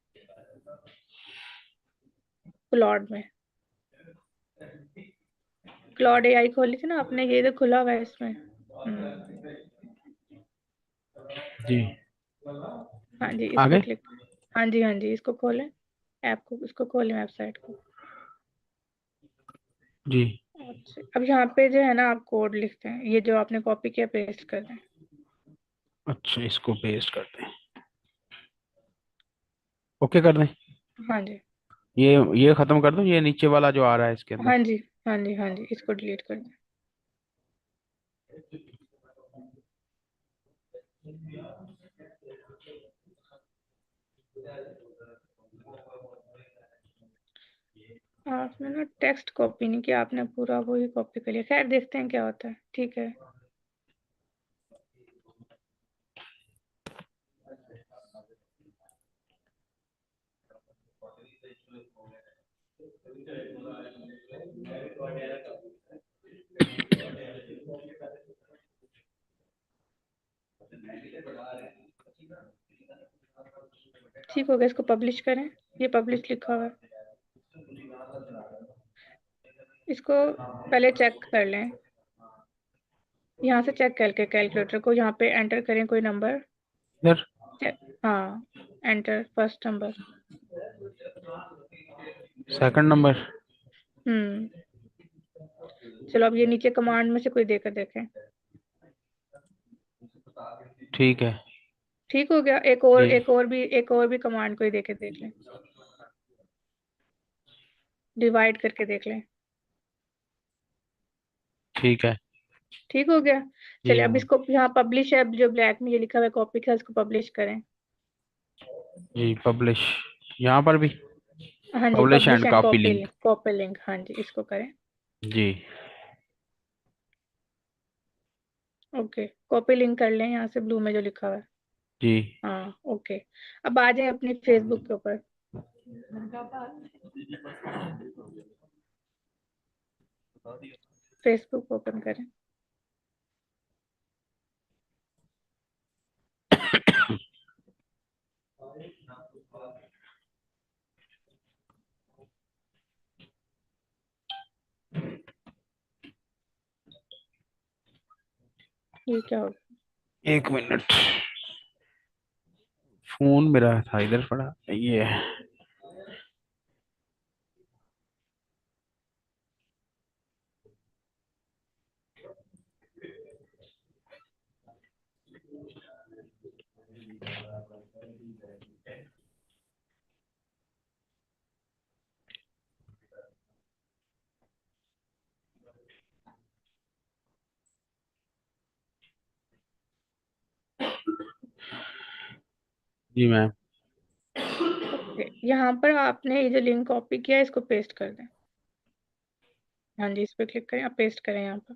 क्लॉड में, क्लॉड AI खोली थी ना आपने, ये तो खुला हुआ है इसमें। जी, हाँ जी, इस पे आगे। क्लिक। हाँ जी, हाँ जी, इसको खोलें, ऐप को, इसको खोलें, वेबसाइट को। जी अच्छा, अब यहाँ पे जो है ना, आप कोड लिखते हैं, ये जो आपने कॉपी किया पेस्ट कर दें। अच्छा, इसको पेस्ट करते हैं। ओके कर दें। हाँ जी, ये खत्म कर दूं, ये नीचे वाला जो आ रहा है इसके अंदर। हाँ जी, हाँ जी, हाँ जी, इसको डिलीट कर दें। आपने ना टेक्स्ट कॉपी नहीं किया, आपने पूरा वही कॉपी कर लिया। खैर, देखते हैं क्या होता है। ठीक है, ठीक हो गया। इसको पब्लिश करें। ये पब्लिश लिखा हुआ है, इसको पहले चेक कर लें। यहाँ से चेक करके कैलकुलेटर को यहाँ पे एंटर करें कोई नंबर। इधर हाँ, enter first number. Second number. चलो, अब ये नीचे कमांड में से कोई देकर देखें। ठीक है ठीक हो गया। जी। एक और भी कमांड कोई देके देख लें, डिवाइड करके देख लें। ठीक है ठीक हो गया। जी। चलिए, अब हाँ इसको यहाँ पब्लिश है, जो ब्लैक में ये लिखा हुआ है कॉपी का, इसको पब्लिश करें। जी, पब्लिश यहाँ पर भी। हाँ जी, publish publish and and copy copy link. Link, copy link, हाँ जी, इसको करें। जी ओके, कॉपी लिंक कर लें यहाँ से, ब्लू में जो लिखा हुआ है। जी हाँ, ओके। अब आ जाए अपनी फेसबुक के ऊपर। फेसबुक ओपन करें। ये क्या होगा? एक मिनट, फोन मेरा था इधर पड़ा, ये है। जी मैम। ओके, यहाँ पर आपने ये जो लिंक कॉपी किया है इसको पेस्ट कर दें। हाँ जी, इस पे क्लिक करें, आप पेस्ट करें यहाँ पर।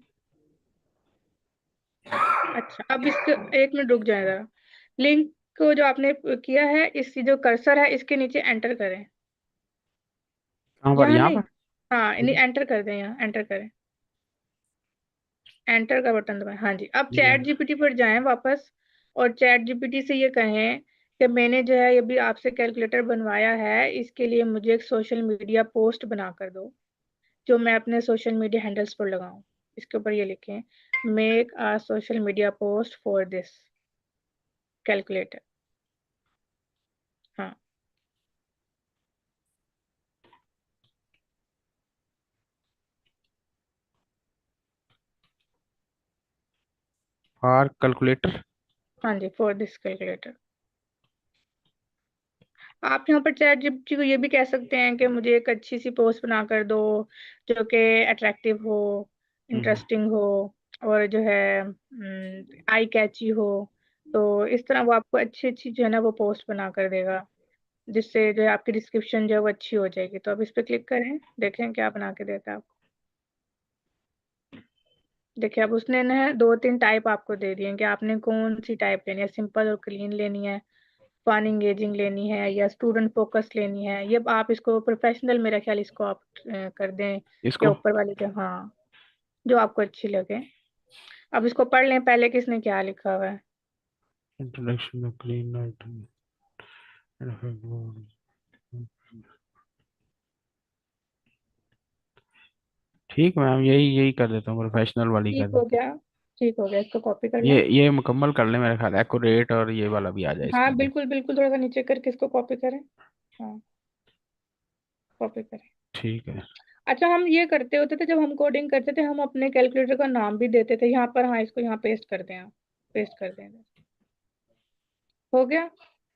अच्छा, अब इसको 1 मिनट रुक जाए जरा। लिंक को जो आपने किया है, इसकी जो कर्सर है इसके नीचे एंटर करें। कहाँ पर, यहाँ यहाँ नहीं, पर? हाँ इन्हें एंटर कर दें, यहाँ एंटर करें, एंटर का बटन दबाएं। हाँ जी, अब जी चैट जीपीटी पर जाएं वापस, और चैट जीपीटी से ये कहें कि मैंने जो है ये भी आपसे कैलकुलेटर बनवाया है, इसके लिए मुझे एक सोशल मीडिया पोस्ट बना कर दो जो मैं अपने सोशल मीडिया हैंडल्स पर लगाऊं। इसके ऊपर ये लिखें, make a social media post for this calculator. हाँ, फॉर कैलकुलेटर। हाँ जी, फॉर दिस कैलकुलेटर। आप यहाँ पर चैट जीपीटी को ये भी कह सकते हैं कि मुझे एक अच्छी सी पोस्ट बना कर दो जो कि अट्रैक्टिव हो, इंटरेस्टिंग हो, और जो है आई कैची हो। तो इस तरह वो आपको अच्छी अच्छी जो है ना वो पोस्ट बना कर देगा, जिससे जो है आपकी डिस्क्रिप्शन जो है वो अच्छी हो जाएगी। तो अब इस पर क्लिक करें, देखें क्या बना के देता है आपको। देखिए, अब उसने ना 2-3 टाइप आपको दे दिए हैं कि आपने कौन सी टाइप लेनी है, सिंपल और क्लीन लेनी है, फन इंगेजिंग लेनी है, या स्टूडेंट फोकस लेनी है। ये आप इसको प्रोफेशनल, मेरा ख्याल इसको आप कर दें, या इसको ऊपर वाली जो, हाँ, जो आपको अच्छी लगे। अब इसको पढ़ लें पहले किसने क्या लिखा हुआ है। Introduction of clean. ठीक मैम, यही यही कर देता हूँ, प्रोफेशनल वाली कर ठीक हो देता गया, ठीक हो गया, इसको कॉपी कर हूँ। लें। ये मुकम्मल कर ले मेरे ख्याल, एक्यूरेट और ये वाला भी आ जाए इसके हाँ अंदर। बिल्कुल बिल्कुल, थोड़ा सा नीचे करके इसको कॉपी करें। हाँ, कॉपी करें। ठीक है। अच्छा, हम ये करते होते थे जब हम कोडिंग करते थे, हम अपने कैलकुलेटर का नाम भी देते थे यहाँ पर। हाँ, इसको यहाँ पेस्ट कर दें, आप पेस्ट कर दें। हो गया।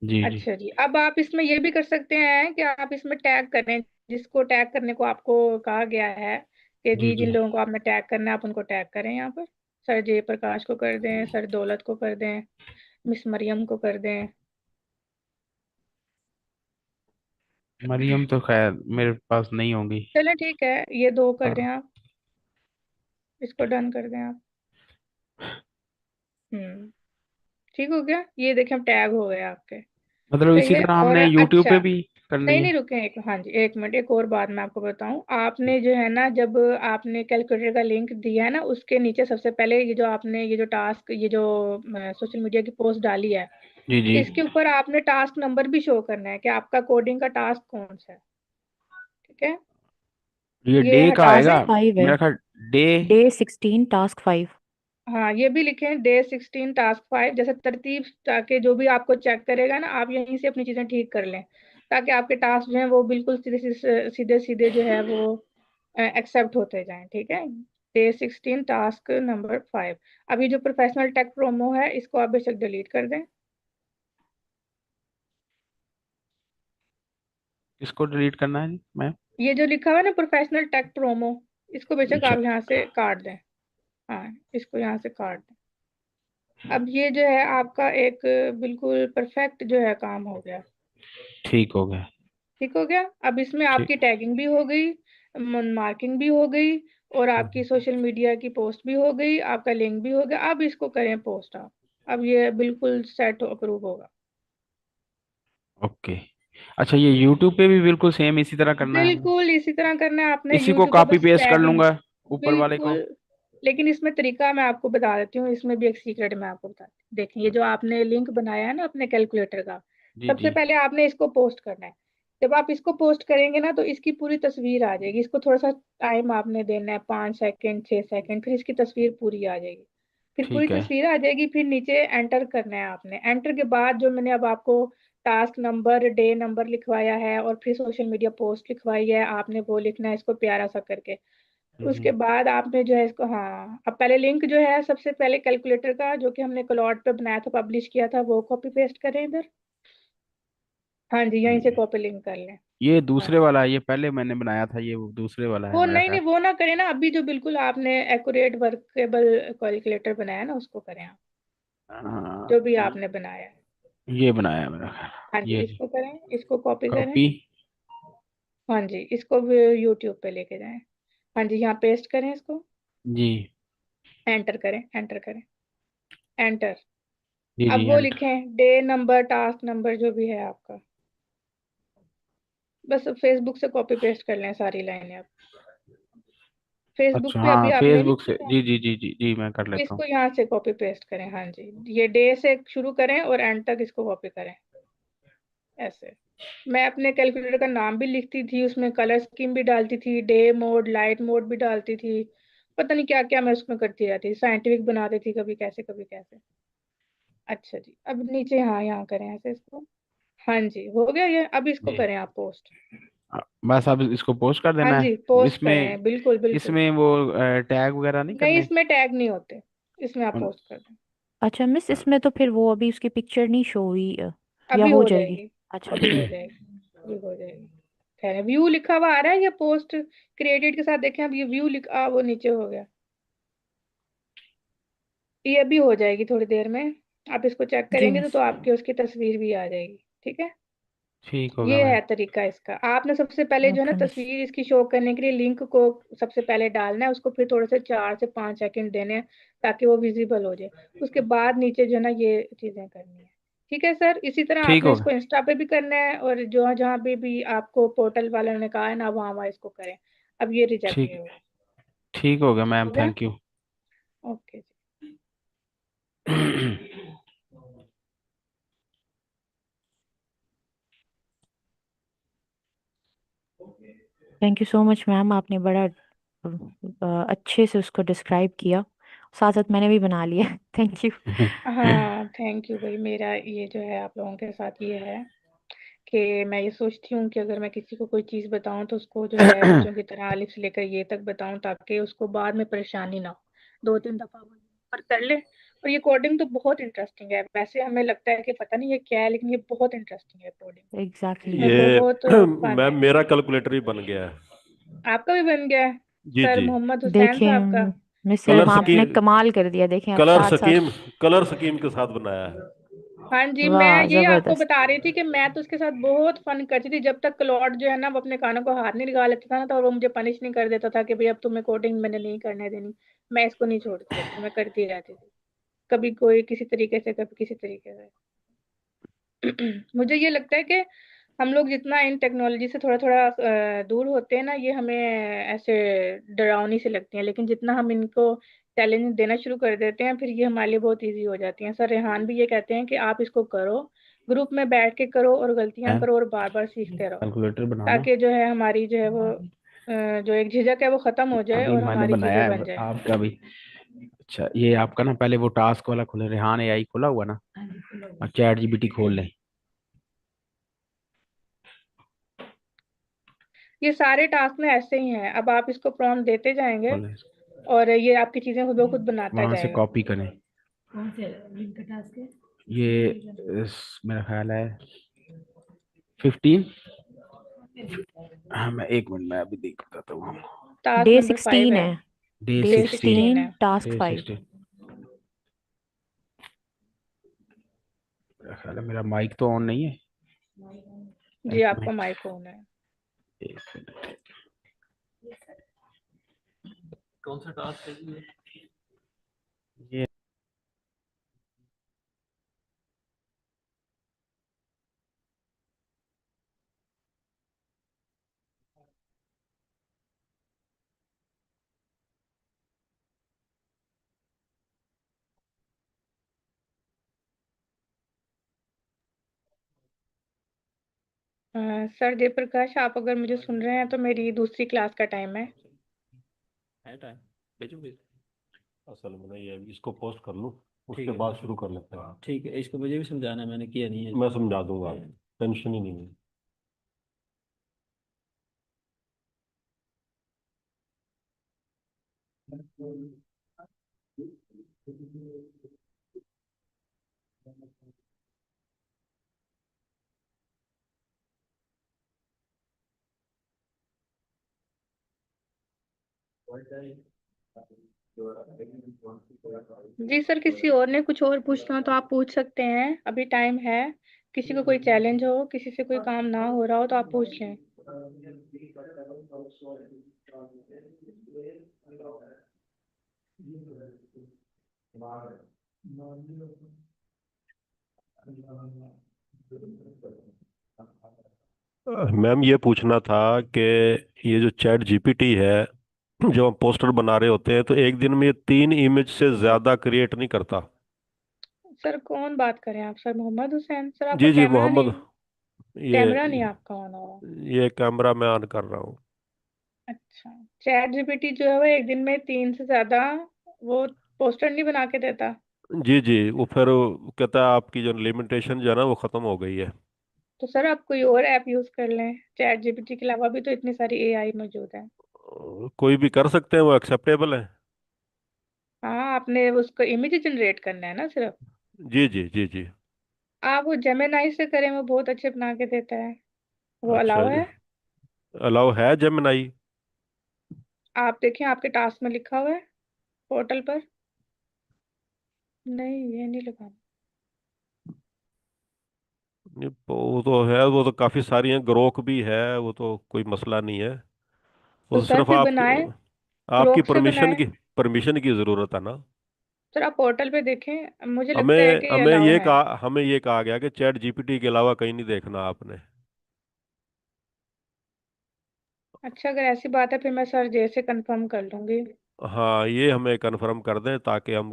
जी जी। अच्छा जी, अब आप इसमें ये भी कर सकते हैं कि आप इसमें टैग करें, जिसको टैग करने को आपको कहा गया है कि जी जी जी। जिन लोगों को आपने टैग करना है आप उनको टैग करें यहाँ पर। सर जयप्रकाश को कर दें, सर दौलत को कर दें, मिस मरियम को कर दें। मरियम तो खैर मेरे पास नहीं होंगी। चलें ठीक है, ये 2 कर दें हाँ। आप, इसको डन कर दें आप। हम्म, ठीक हो गया, ये देखें अब टैग हो गए आपके। मतलब सही इसी है। तरह और हमने यूट्यूब अच्छा, पे भी करनी नहीं है? नहीं, रुके एक, हाँ जी 1 मिनट, एक और बात मैं आपको बताऊं। आपने जो है ना, जब आपने कैलकुलेटर का लिंक दिया है ना, उसके नीचे सबसे पहले ये जो आपने ये जो टास्क, ये जो सोशल मीडिया की पोस्ट डाली है, जी जी। इसके ऊपर आपने टास्क नंबर भी शो करना है कि आपका कोडिंग का टास्क कौन सा है। ठीक है, ये ये डे का हटा आएगा दें। टास्क 5 है, मेरा ख्याल। डे। Day 16 task 5। हाँ, ये भी लिखें, डे 16 टास्क 5, जैसे तरतीब, ताकि जो भी आपको चेक करेगा ना, आप यहीं से अपनी चीजें ठीक कर लें, ताकि आपके टास्क जो है वो बिल्कुल सीधे सीधे सीधे सीधे जो है वो एक्सेप्ट होते जाएं। ठीक है, डे 16 टास्क नंबर 5। अभी जो प्रोफेशनल टेक प्रोमो है, इसको आप बेशक डिलीट कर दें। किसको डिलीट करना है जी मैम? ये जो लिखा हुआ है ना प्रोफेशनल टेक प्रोमो, इसको बेशक अच्छा। आप यहाँ से काट दें। हाँ, इसको यहाँ से काट दें। अब ये जो है आपका एक बिल्कुल परफेक्ट जो है काम हो गया। ठीक हो गया। ठीक हो गया। अब इसमें ठीक। आपकी टैगिंग भी हो गई, मार्किंग भी हो गई, और आपकी सोशल मीडिया की पोस्ट भी हो गई, आपका लिंक भी हो गया। अब इसको करें पोस्ट आप। अब ये बिल्कुल सेट अप्रूव होगा। ओके। अच्छा, ये यूट्यूब पे भी बिल्कुल सेम इसी तरह करना है हमें? बिल्कुल इसी तरह करना है आपने, इसी को यूट्यूब पे कॉपी बस पेस्ट कर टैगिंग। लूंगा ऊपर वाले को? बिल्कुल, लेकिन इसमें तरीका मैं आपको बता देती हूँ, इसमें भी एक सीक्रेट मैं आपको बताती हूँ। देखें, ये जो आपने लिंक बनाया है ना अपने कैलकुलेटर का, जी सबसे जी। पहले आपने इसको पोस्ट करना है। जब आप इसको पोस्ट करेंगे ना, तो इसकी पूरी तस्वीर आ जाएगी। इसको थोड़ा सा टाइम आपने देना है, 5 सेकंड 6 सेकंड, फिर इसकी तस्वीर पूरी आ जाएगी। फिर पूरी ठीक है। तस्वीर आ जाएगी, फिर नीचे एंटर करना है आपने। एंटर के बाद जो मैंने अब आपको टास्क नंबर, डे नंबर लिखवाया है, और फिर सोशल मीडिया पोस्ट लिखवाई है, आपने वो लिखना है इसको प्यारा सा करके। उसके हम्म। बाद आपने जो है इसको, हाँ, अब पहले लिंक जो है सबसे पहले कैलकुलेटर का जो कि हमने क्लॉड पे बनाया था, पब्लिश किया था, वो कॉपी पेस्ट करें इधर। हाँ जी, यहीं से ये कॉपी लिंक कर लें। ये हाँ, दूसरे वाला है, ये पहले मैंने बनाया था, ये वो दूसरे वाला है वो मेरा नहीं ख्याल। नहीं, वो ना करें ना, अभी जो बिल्कुल आपने एक्यूरेट वर्केबल कैलकुलेटर बनाया ना, उसको करें आप, हाँ। जो भी आपने बनाया है। ये बनाया मेरा ख्याल। हाँ जी, ये इसको करें, इसको कॉपी करें। कॉपी। हाँ जी, इसको भी यूट्यूब पे लेके जाएं। हाँ जी, यहाँ पेस्ट करें इसको, जी एंटर करें, एंटर करें, एंटर। जी अब जी वो एंटर। लिखें डे नंबर, टास्क नंबर जो भी है आपका, बस फेसबुक से कॉपी पेस्ट कर लें सारी लाइनें। अब फेसबुक अच्छा पे अभी हाँ, आपने नहीं फेसबुक से, किया, जी जी जी जी जी, मैं कर लेता हूँ। इसको यहाँ से कॉपी पेस्ट करें। हाँ जी, ये डे से शुरू करें और एंड तक इसको कॉपी करें ऐसे। मैं अपने कैलकुलेटर का नाम भी लिखती थी, उसमें कलर स्कीम भी डालती थी, डे मोड, लाइट मोड भी डालती थी, पता नहीं क्या क्या मैं उसमें करती रहती थी, साइंटिफिक बनाती थी, कभी कैसे कभी कैसे। अच्छा जी, अब नीचे हाँ यहाँ करें ऐसे इसको। हाँ जी, हो गया ये। अब इसको जी करें आप पोस्ट। बस अब इसको पोस्ट कर हाँ देना जी, है पोस्ट इसमें। करें, बिल्कुल बिल्कुल। इसमें वो टैग वगैरह नहीं नहीं, करने। इसमें टैग नहीं होते, इसमें आप उन- पोस्ट कर दें। अच्छा मिस, इसमें तो फिर वो अभी उसकी पिक्चर नहीं शो हुई या अभी हो हो जाएगी? जाएगी, अच्छा अभी ठीक हो है। जाएगी, अभी हो जाएगी। खैर, व्यू लिखा हुआ आ रहा है या पोस्ट क्रिएटेड के साथ देखें, अब ये व्यू लिखा वो नीचे हो गया। ये अभी हो जाएगी थोड़ी देर में, आप इसको चेक जी करेंगे तो मिस। आपकी उसकी तस्वीर भी आ जाएगी। ठीक है, ठीक होगा ये मैम। है तरीका इसका। आपने सबसे पहले जो है ना ओके मिस। तस्वीर इसकी शो करने के लिए लिंक को सबसे पहले डालना है, उसको फिर थोड़े से 4 से 5 सेकंड देने हैं ताकि वो विजिबल हो जाए। उसके बाद नीचे जो है ना ये चीजें करनी है। ठीक है सर, इसी तरह ठीक आपने होगा। इसको इंस्टा पे भी करना है, और जो जहाँ पे भी आपको पोर्टल वालों ने कहा है ना वहाँ वहाँ इसको करें। अब ये रिजेक्ट नहीं ठीक होगा। ठीक होगा मैम, हो गया, थैंक यू। ओके जी। Thank you so much ma'am, आपने बड़ा अच्छे से उसको डिस्क्राइब किया, साथ साथ मैंने भी बना लिया। Thank you. हाँ, थैंक यू भाई। मेरा ये जो है आप लोगों के साथ ये है कि मैं ये सोचती हूँ कि अगर मैं किसी को कोई चीज़ बताऊँ तो उसको जो है बच्चों की तरह अलिफ से लेकर ये तक बताऊँ, ताकि उसको बाद में परेशानी ना हो। 2-3 दफा वो पर कर ले। और ये कोडिंग तो बहुत इंटरेस्टिंग है, वैसे हमें लगता है कि पता नहीं ये क्या है, लेकिन ये बहुत इंटरेस्टिंग है कोडिंग। एग्जैक्टली। इसमें ये बहुत फन मैम है। मेरा कैलकुलेटर भी बन गया है। आपका भी बन गया है? जी सर जी। मोहम्मद हुसैन देखें साहब का। मिस, कलर आपने स्कीम, कमाल कर दिया, देखें आप कलर साथ साथ। स्कीम, कलर स्कीम के साथ बनाया है। हाँ जी, मैं वाह ये आपको जबरदस्त। बता रही थी कि मैं तो उसके साथ बहुत फन करती थी, जब तक क्लॉड जो है ना वो अपने कानों को हाथ नहीं लगा लेता था ना, तो वो मुझे पनिश नहीं कर देता था कि भाई अब तुम्हें कोडिंग मैंने नहीं करने देनी। मैं इसको नहीं छोड़ती रहती, मैं करती रहती थी, कभी कोई किसी तरीके से, कभी किसी तरीके से। मुझे ये लगता है कि हम लोग जितना इन टेक्नोलॉजी से थोड़ा थोड़ा दूर होते हैं ना, ये हमें ऐसे डरावनी से लगती हैं, लेकिन जितना हम इनको चैलेंज देना शुरू कर देते हैं फिर ये हमारे लिए बहुत इजी हो जाती हैं। सर रेहान भी ये कहते हैं कि आप इसको करो, ग्रुप में बैठ के करो और गलतियां मैम करो और बार बार सीखते रहो, कैलकुलेटर बनाना। ताकि जो है हमारी जो है वो जो एक झिझक है वो खत्म हो जाए अभी और मैंने हमारी बनाया चीजें बन है जाए। आपका भी। अच्छा, ये आपका ना पहले वो टास्क वाला खोले, रेहान एआई खोला हुआ ना, और चैट जीपीटी खोल लें। ये सारे टास्क में ऐसे ही हैं, अब आप इसको प्रॉम्प्ट देते जाएंगे खोल लें, और ये आपकी चीजें खुद ब खुद बनाता वहां से जाएगा। कॉपी करें। ये मेरा ख्याल है 15। हाँ मैं एक मिनट में अभी देख बताता हूँ। टास्क डे नंबर 5 16 है। है। Day day day 16। 16 16 है। Task day 5। 16। मेरा ख्याल है मेरा माइक तो ऑन नहीं है। जी, एक आपका मिनट, माइक ऑन है। एक मिनट। कौन सा टास्क है ये? ये सर जयप्रकाश, आप अगर मुझे सुन रहे हैं तो मेरी दूसरी क्लास का टाइम है। है टाइम, भेजो भेजो। असल में नहीं है, इसको पोस्ट कर लूँ, उसके बाद शुरू कर लेते हैं। ठीक है, इसको मुझे भी समझाना है, मैंने किया नहीं है। मैं समझा दूंगा, टेंशन ही नहीं है। जी सर, किसी और ने कुछ और पूछना हो तो आप पूछ सकते हैं, अभी टाइम है। किसी को कोई चैलेंज हो, किसी से कोई काम ना हो रहा हो तो आप पूछ लें। मैम ये पूछना था कि ये जो चैट जीपीटी है, जब हम पोस्टर बना रहे होते हैं तो एक दिन में ये 3 इमेज से ज्यादा क्रिएट नहीं करता। सर कौन बात करें आप? सर मोहम्मद हुसैन सर, आपका जी जी कैमरा मोहम्मद। नहीं, ये कैमरा नहीं आपका ऑन हो रहा। ये कैमरा मैं ऑन कर रहा हूँ। अच्छा, चैट जीपीटी जो है वो एक दिन में 3 से ज्यादा वो पोस्टर नहीं बना के देता। जी जी, वो फिर वो कहता है आपकी जो लिमिटेशन जो है ना वो खत्म हो गई है। तो सर आप कोई और ऐप यूज कर लें, चैट जीपीटी के अलावा भी तो इतनी सारी एआई मौजूद है। कोई भी कर सकते हैं, वो एक्सेप्टेबल है। हाँ, आपने उसको इमेज जनरेट करना है ना सिर्फ। जी जी जी जी। आप वो जेमिनाई से करें, वो बहुत अच्छे बना के देता है, वो अच्छा अलाउ जी, है। अलाउ है जेमिनाई? आप देखें, आपके टास्क में लिखा हुआ है पोर्टल पर। नहीं, ये नहीं लगाना। नहीं, वो तो है, वो तो काफी सारी हैं, ग्रोक भी है, वो तो कोई मसला नहीं है। वो तो तो सर सिर्फ फिर आप बनाए, आपकी ग्रोक से परमिशन बनाए। की परमिशन की जरूरत है ना। सर आप पोर्टल पे देखें, मुझे लगता है हमें कि ये हमें अलाउ ये है। कहा हमें ये कहा गया कि चैट जीपीटी के अलावा कहीं नहीं देखना आपने। अच्छा, अगर ऐसी बात है फिर मैं सर जे से कंफर्म कर लूंगी। हाँ, ये हमें कंफर्म कर दें ताकि हम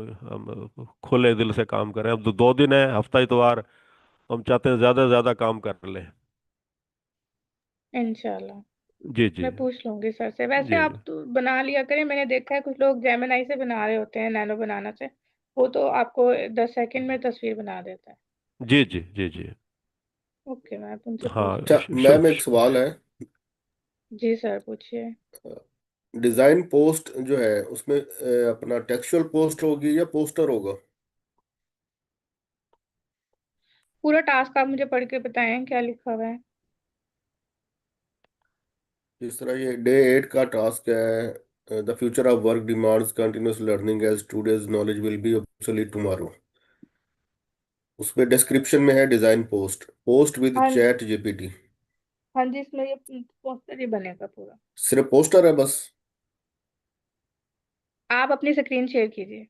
खुले दिल से काम करें। अब तो 2 दिन है, हफ्ता इतवार, हम चाहते हैं ज्यादा से ज्यादा काम कर लें। इंशाल्लाह। जी जी मैं पूछ लूंगी सर से। वैसे जी आप तो बना लिया करें, मैंने देखा है कुछ लोग जेमिनाई से बना रहे होते हैं, नैनो बनाना से। वो तो आपको 10 सेकंड में तस्वीर बना देता है। जी जी जी जी। ओके, मैं उनसे हाँ, पूछ अच्छा लूंगी। मैम, एक सवाल है। जी सर, पूछिए। डिजाइन पोस्ट जो है उसमें अपना टेक्सचुअल पोस्ट होगी या पोस्टर होगा? पूरा टास्क आप मुझे पढ़ के बताएं, क्या लिखा हुआ है। जिस तरह ये डे 8 का टास्क है, the future of work demands continuous learning as today's knowledge will be obsolete tomorrow. उसमें डिस्क्रिप्शन में है डिजाइन पोस्ट पोस्ट विद हाँ, चैट जीपीटी। हाँ जी, इसमें ये पोस्टर ही बनेगा पूरा। सिर्फ पोस्टर है बस? आप अपनी स्क्रीन शेयर कीजिए।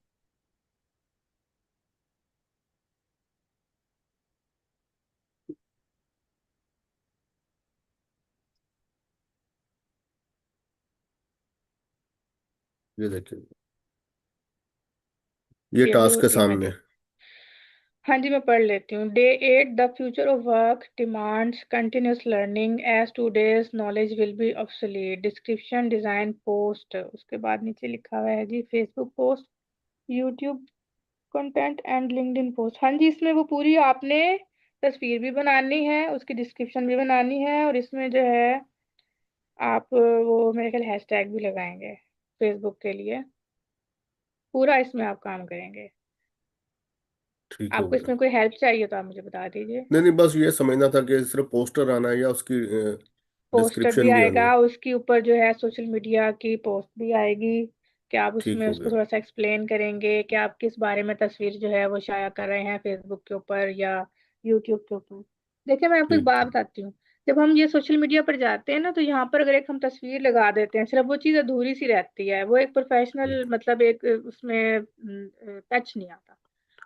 ये देखिए, ये ये टास्क ब्लू के इमेज। सामने। हाँ जी, मैं पढ़ लेती हूँ। Day 8, the future of work demands continuous learning as today's knowledge will be obsolete. Description design post, उसके बाद नीचे लिखा हुआ है जी Facebook post, YouTube content and LinkedIn post. हाँ जी, इसमें वो पूरी आपने तस्वीर भी बनानी है, उसकी डिस्क्रिप्शन भी बनानी है, और इसमें जो है आप वो मेरे ख्याल हैशटैग भी लगाएंगे फेसबुक के लिए। पूरा इसमें आप काम करेंगे। ठीक हो आपको गया। इसमें कोई हेल्प चाहिए तो आप मुझे बता दीजिए। नहीं नहीं, बस ये समझना था कि सिर्फ पोस्टर आना है या उसकी पोस्टर भी डिस्क्रिप्शन भी आनी आएगा, है। उसके ऊपर जो है सोशल मीडिया की पोस्ट भी आएगी कि आप ठीक उसमें हो उसको गया। थोड़ा सा एक्सप्लेन करेंगे कि आप किस बारे में तस्वीर जो है वो शाया कर रहे हैं फेसबुक के ऊपर या यूट्यूब के ऊपर। देखिए, मैं आपको एक ठीक बात ठीक। बताती हूँ। जब हम ये सोशल मीडिया पर जाते हैं ना, तो यहाँ पर अगर एक हम तस्वीर लगा देते हैं, सिर्फ वो चीज़ अधूरी सी रहती है, वो एक प्रोफेशनल मतलब एक उसमें टच नहीं आता।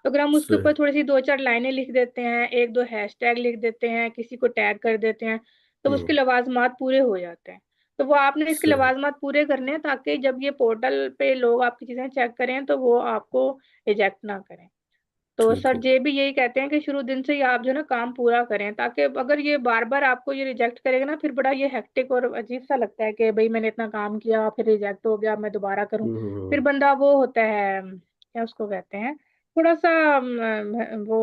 तो अगर हम उसके सही। ऊपर थोड़ी सी 2-4 लाइनें लिख देते हैं, 1-2 हैशटैग लिख देते हैं, किसी को टैग कर देते हैं, तो उसके हम्म। लवाजमात पूरे हो जाते हैं। तो वो आपने इसके सही। लवाजमात पूरे करने हैं ताकि जब ये पोर्टल पे लोग आपकी चीजें चेक करें तो वो आपको रिजेक्ट ना करें। तो ठीक सर हो जे गया। भी यही कहते हैं कि शुरू दिन से ही आप जो है ना काम पूरा करें, ताकि अगर ये बार बार आपको ये रिजेक्ट करेगा ना, फिर बड़ा ये हेक्टिक और अजीब सा लगता है कि भाई मैंने इतना काम किया फिर रिजेक्ट हो गया, मैं दोबारा करूं। फिर हम्म। बंदा वो होता है, क्या उसको कहते हैं, थोड़ा सा वो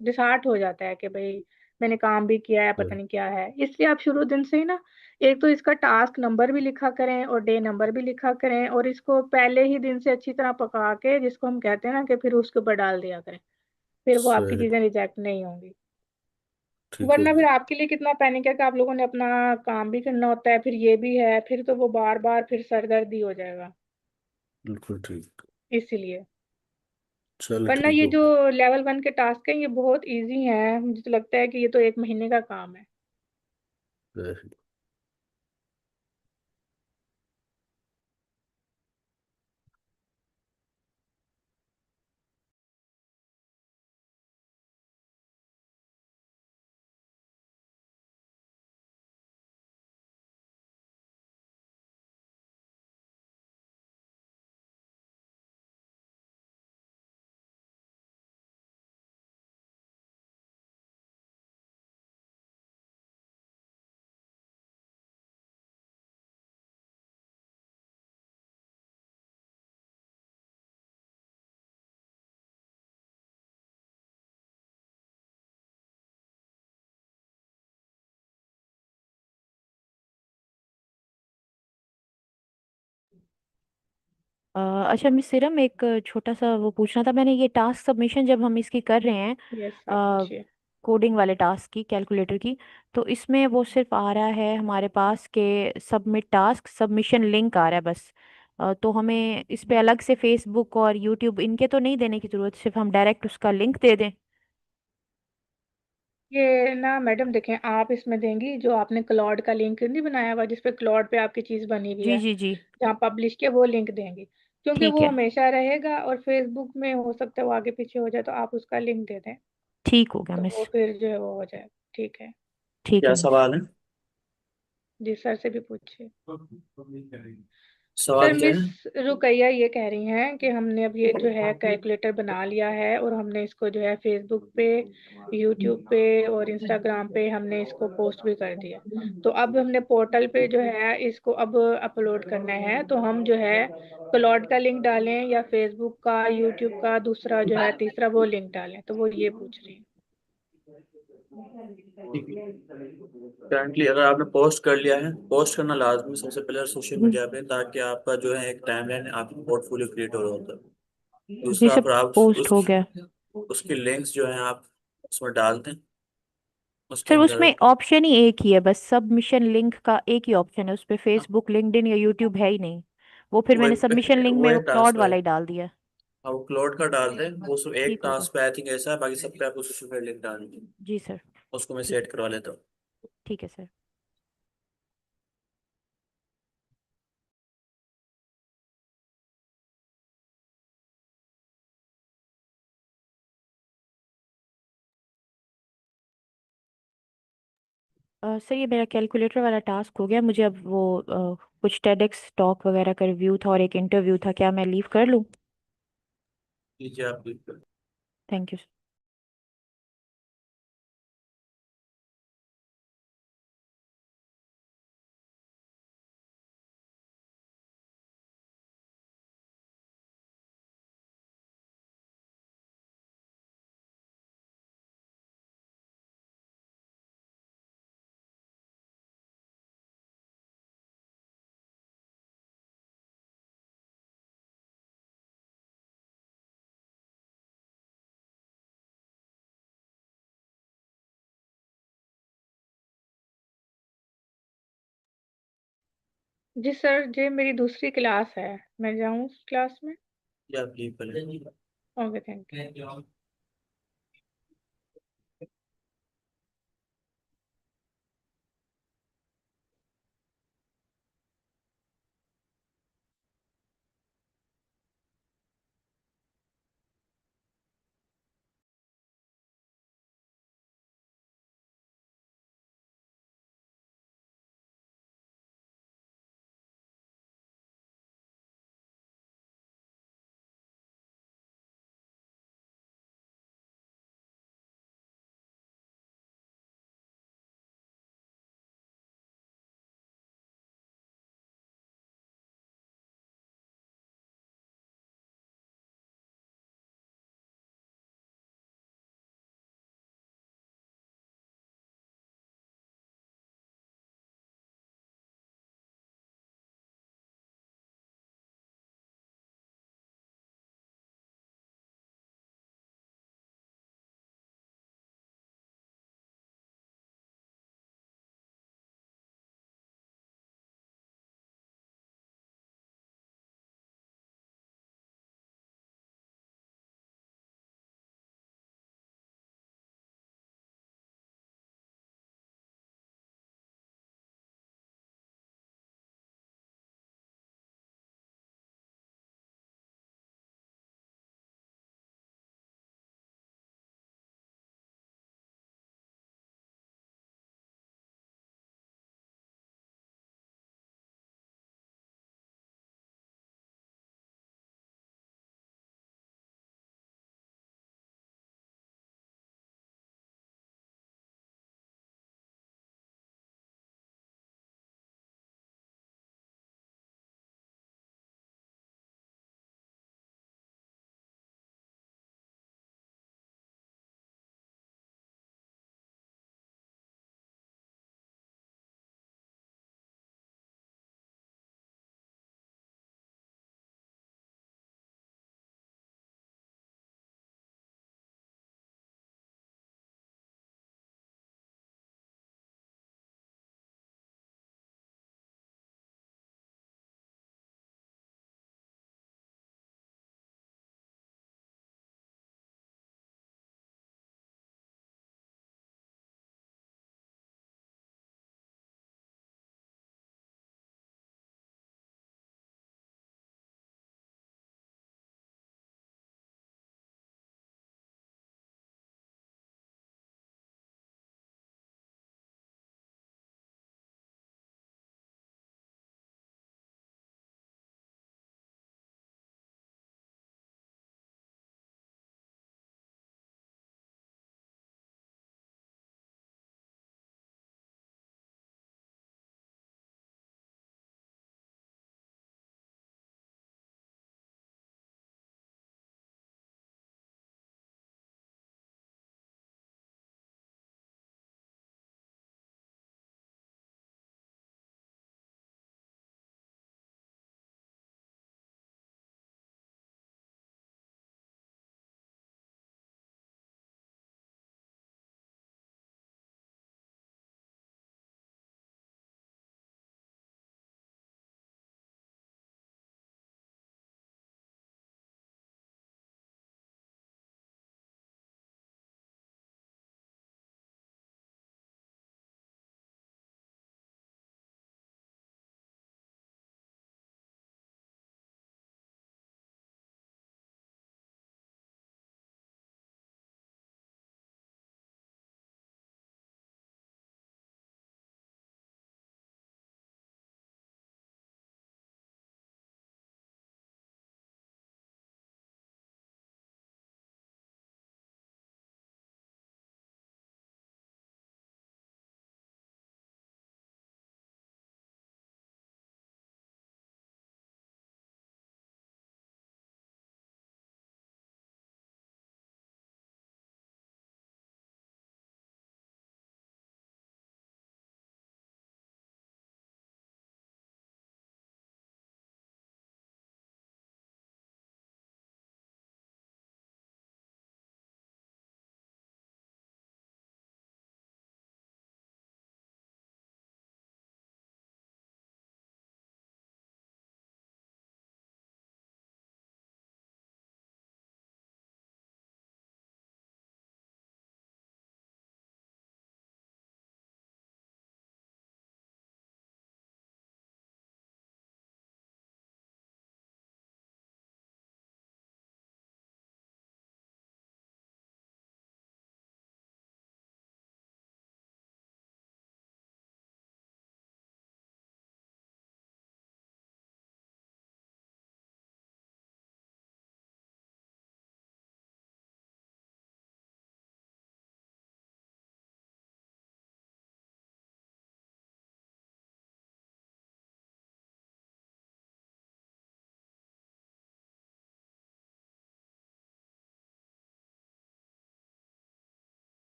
डिसहार्ट हो जाता है कि भाई मैंने काम भी किया है, पता सही। नहीं क्या है। इसलिए आप शुरू दिन से ही ना, एक तो इसका टास्क नंबर भी लिखा करें और डे नंबर भी लिखा करें, और इसको पहले ही दिन से अच्छी तरह पका के, जिसको हम कहते हैं ना, कि फिर उसके ऊपर डाल दिया करें। फिर वो आपकी सही। चीजें रिजेक्ट नहीं होंगी। ठीक हो वरना फिर गया। आपके लिए कितना पैनिक है कि आप लोगों ने अपना काम भी करना होता है, फिर ये भी है, फिर तो वो बार बार फिर सरदर्दी हो जाएगा। बिल्कुल ठीक। इसीलिए। चलो वरना ठीक ये हो जो गया। लेवल 1 के टास्क हैं ये बहुत इजी हैं, मुझे तो लगता है कि ये तो 1 महीने का काम है। वैसे अच्छा मिस सीरम, एक छोटा सा वो पूछना था मैंने, ये टास्क सबमिशन जब हम इसकी कर रहे हैं यस आप पूछिए। कोडिंग वाले टास्क की, कैलकुलेटर की, तो इसमें वो सिर्फ आ रहा है हमारे पास के सबमिट टास्क सबमिशन लिंक आ रहा है बस। तो हमें इस पे अलग से फेसबुक और यूट्यूब इनके तो नहीं देने की जरूरत, सिर्फ हम डायरेक्ट उसका लिंक दे दें? ये ना मैडम देखें, आप इसमें देंगी जो आपने क्लॉड का लिंक नहीं बनाया हुआ जिस पे क्लॉड पे आपकी चीज़ बनी हुई जी है, जी जी। जहाँ पब्लिश किया वो लिंक देंगी, क्योंकि ठीक वो है। हमेशा रहेगा और फेसबुक में हो सकता है वो आगे पीछे हो जाए, तो आप उसका लिंक दे दें ठीक हो गया तो वो मिस। फिर जो है वो हो जाए। ठीक है। ठीक क्या है मिस। सवाल है? जी सर से भी पूछिए। सर सवाल क्या मिस है? रुकैया ये कह रही हैं कि हमने अब ये जो है कैलकुलेटर बना लिया है और हमने इसको जो है फेसबुक पे, यूट्यूब पे और इंस्टाग्राम पे हमने इसको पोस्ट भी कर दिया, तो अब हमने पोर्टल पे जो है इसको अब अपलोड करना है, तो हम जो है क्लॉड का लिंक डालें या फेसबुक का, यूट्यूब का दूसरा जो है तीसरा वो लिंक डालें, तो वो ये पूछ रही हैं। ठीक है। करंटली अगर आपने पोस्ट कर लिया है, पोस्ट करना लाजमी सबसे पहले सोशल मीडिया पे, ताकि आपका जो है एक टाइमलाइन, आपकी पोर्टफोलियो क्रिएट हो रहा होता है। जी दूसरा सर, फिर आप पोस्ट हो गया। उसके लिंक्स जो हैं आप उसमें डालते हैं उसके सर अंदर। उसमें ऑप्शन ही एक ही है बस, सबमिशन लिंक का एक ही ऑप्शन है, उस पे फेसबुक लिंक्डइन या यूट्यूब है ही नहीं। वो फिर मैंने सबमिशन लिंक में वही वो क्लॉड टास्क है। वाला ही डाल दिया। आप क्लोड का डाल दें, वो सिर्फ एक ठीक होगा। टास्क पे आई थिंक ऐसा है, बाकी सब पे आपको सोशल मीडिया लिंक डालनी है। जी सर। उसको मैं ठीक सेट है। करवा लेता हूँ। ठीक है सर। सर ये मेरा कैलकुलेटर वाला टास्क हो गया, मुझे अब वो कुछ टेडेक्स टॉक वगैरह का रिव्यू था और एक इंटरव्यू था, क्या मैं लीव कर लूँ? लीजिए आप। Thank you. जी सर, ये मेरी दूसरी क्लास है, मैं जाऊँ उस क्लास में? या आप लीव कर लें। Okay thank you.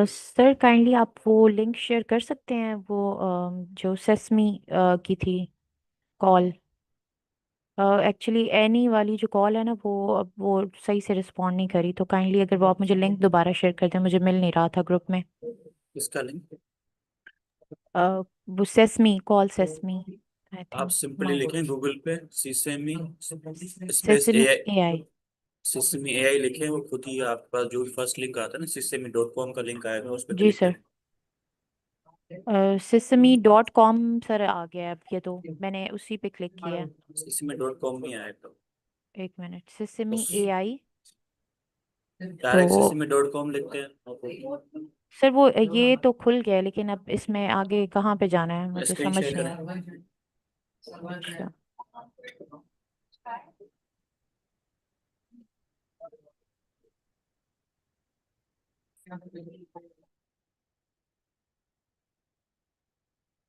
Sir kindly आप वो लिंक शेयर कर सकते हैं, वो जो सेसमी की थी कॉल। एक्चुअली एनी वाली जो कॉल है ना, वो अब वो सही से रिस्पॉन्ड नहीं करी, तो काइंडली अगर वो आप मुझे लिंक दोबारा शेयर कर दें, मुझे मिल नहीं रहा था ग्रुप में। इसका लिंक वो सेसमी कॉल, सेसमी आई आप थिंक सिंपली लिखें गूगल पे sesame space sesame AI, AI. System AI लिखे, वो खुद ही आपके पास जो भी फर्स्ट लिंक आता है ना systemi.com का लिंक आएगा, उस पर जी क्लिक सर। करें। sesame.com सर आ गया है अब, ये तो मैंने उसी पे क्लिक किया है। systemi.com नहीं आएगा। एक मिनट, सेसमी उस एआई। डायरेक्ट तो systemi.com लिखते हैं। सर वो ये तो खुल गया है, लेकिन अब इसमें आगे कहाँ पे जाना है मुझे स्क्रीन समझ शेयर नहीं आ करें। रहा। अच्छा।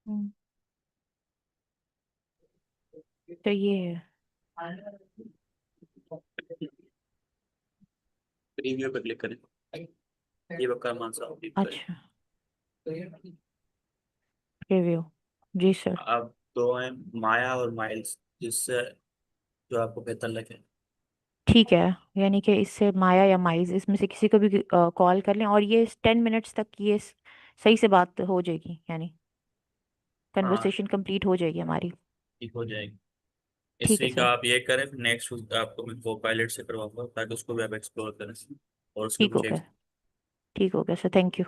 हम्म, तो ये है। प्रीव्यू पे क्लिक करें, ये बक्का मान साहब क्लिक करें। अच्छा, रिव्यू। जी सर। अब दो हैं, माया और माइल्स, जिससे जो आपको बेहतर लगे। ठीक है, यानी कि इससे माया या माइज इसमें से किसी को भी कॉल कर लें, और ये 10 मिनट्स तक ये सही से बात हो जाएगी, यानी हाँ, कन्वर्सेशन कंप्लीट हो जाएगी हमारी। ठीक हो जाएगी। ठीक है इसी का सर। आप ये करें, फिर नेक्स्ट आपको मैं को पायलट से करवाऊंगा, ताकि उसको भी आप एक्सप्लोर करें और उसके ठीक हो कुछ गया, ठीक हो गया सर, थैंक यू।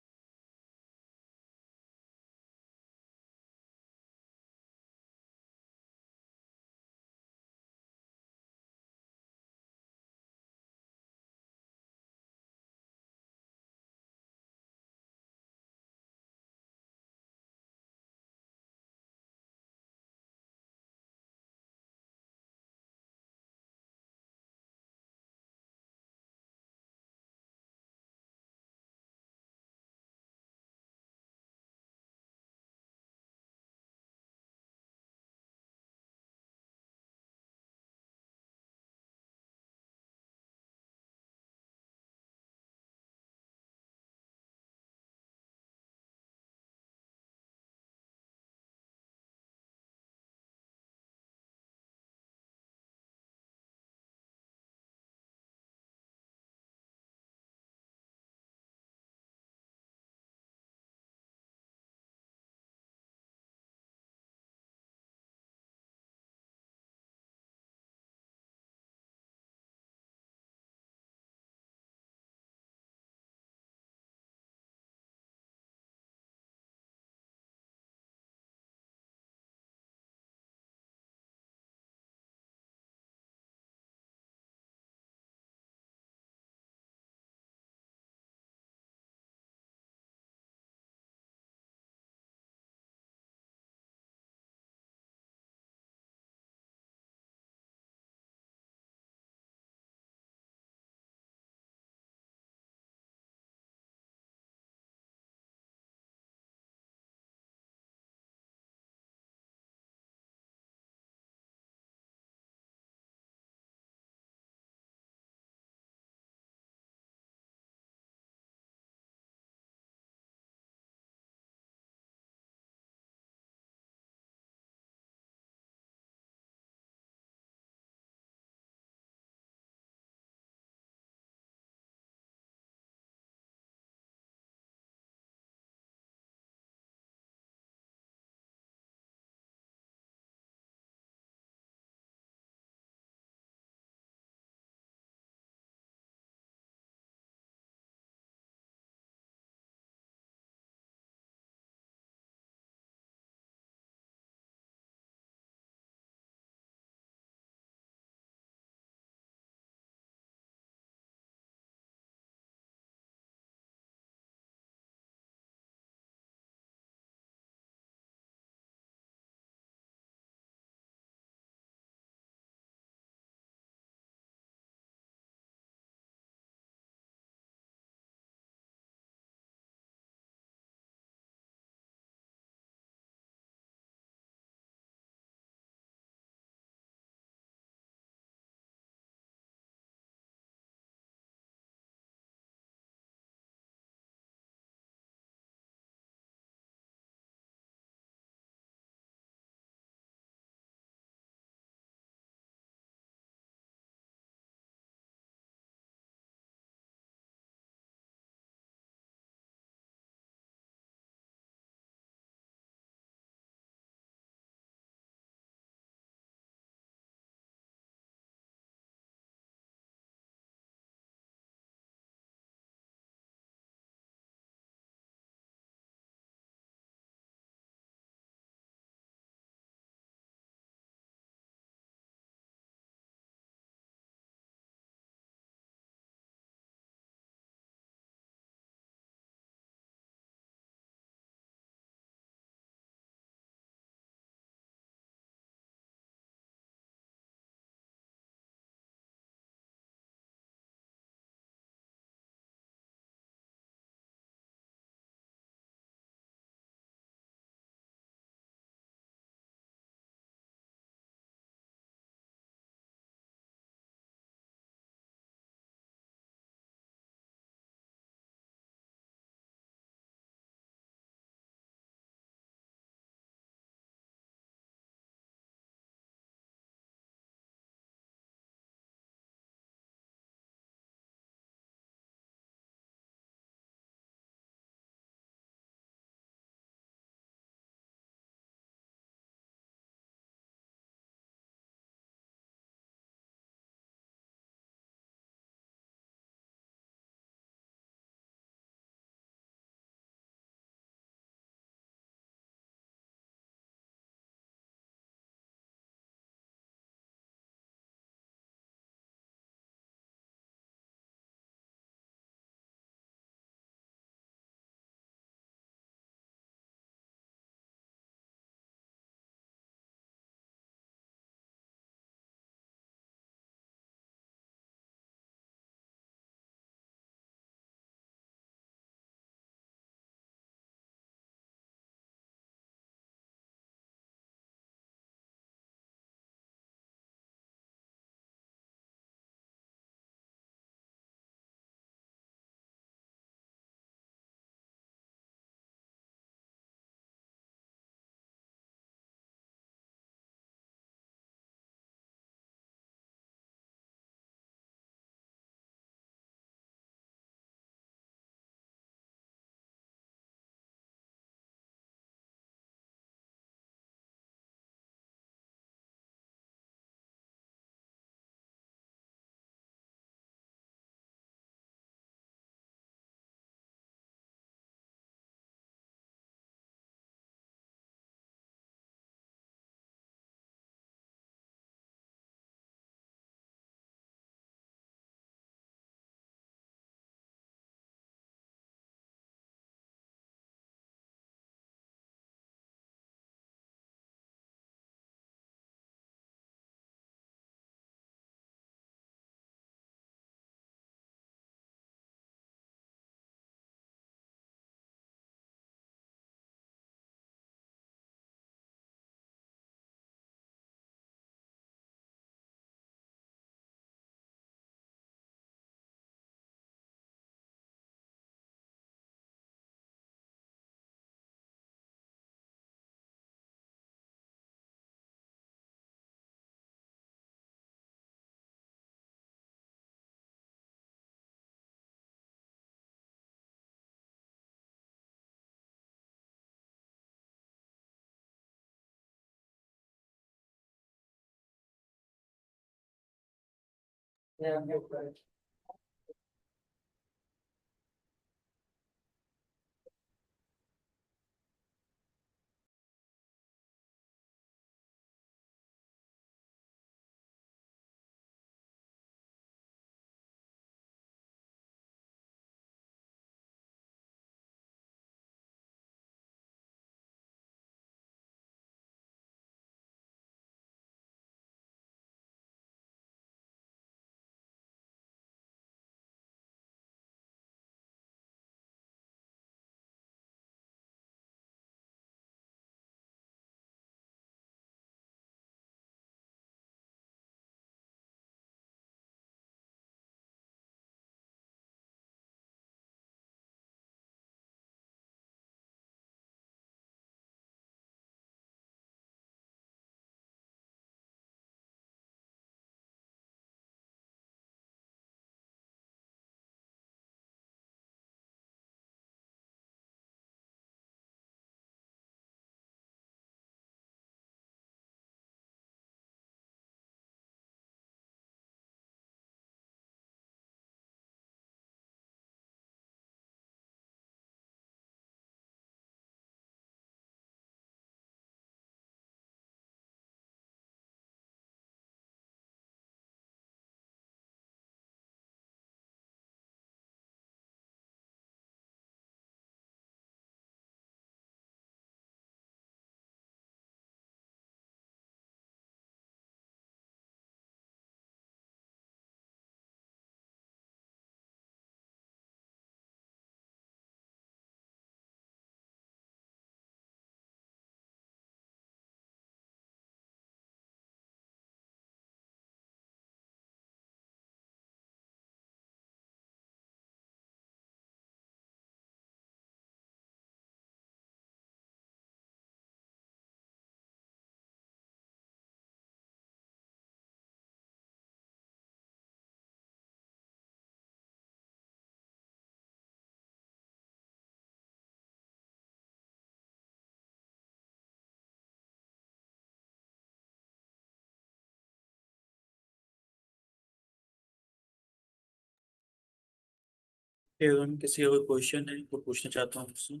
एवं किसी और क्वेश्चन है तो पूछना चाहता हूँ मुझसे।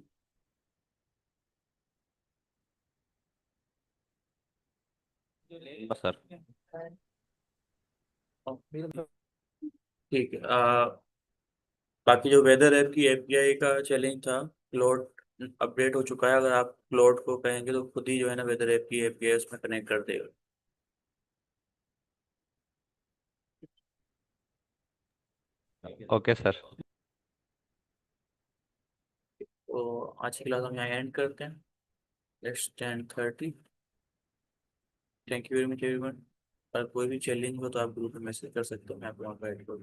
बस सर। ठीक है। बाकी जो वेदर ऐप की एपीआई का चैलेंज था, क्लोड अपडेट हो चुका है। अगर आप क्लोड को कहेंगे तो खुद ही जो है ना वेदर ऐप की एपीआई उसमें कनेक्ट कर देगा। Okay sir. तो आज की क्लास हम यहाँ एंड करते हैं। Let's 10:30। Thank you very much everyone. अगर कोई भी चैलेंज हो तो आप ग्रुप में मैसेज कर सकते हो, मैं आपको गाइड कर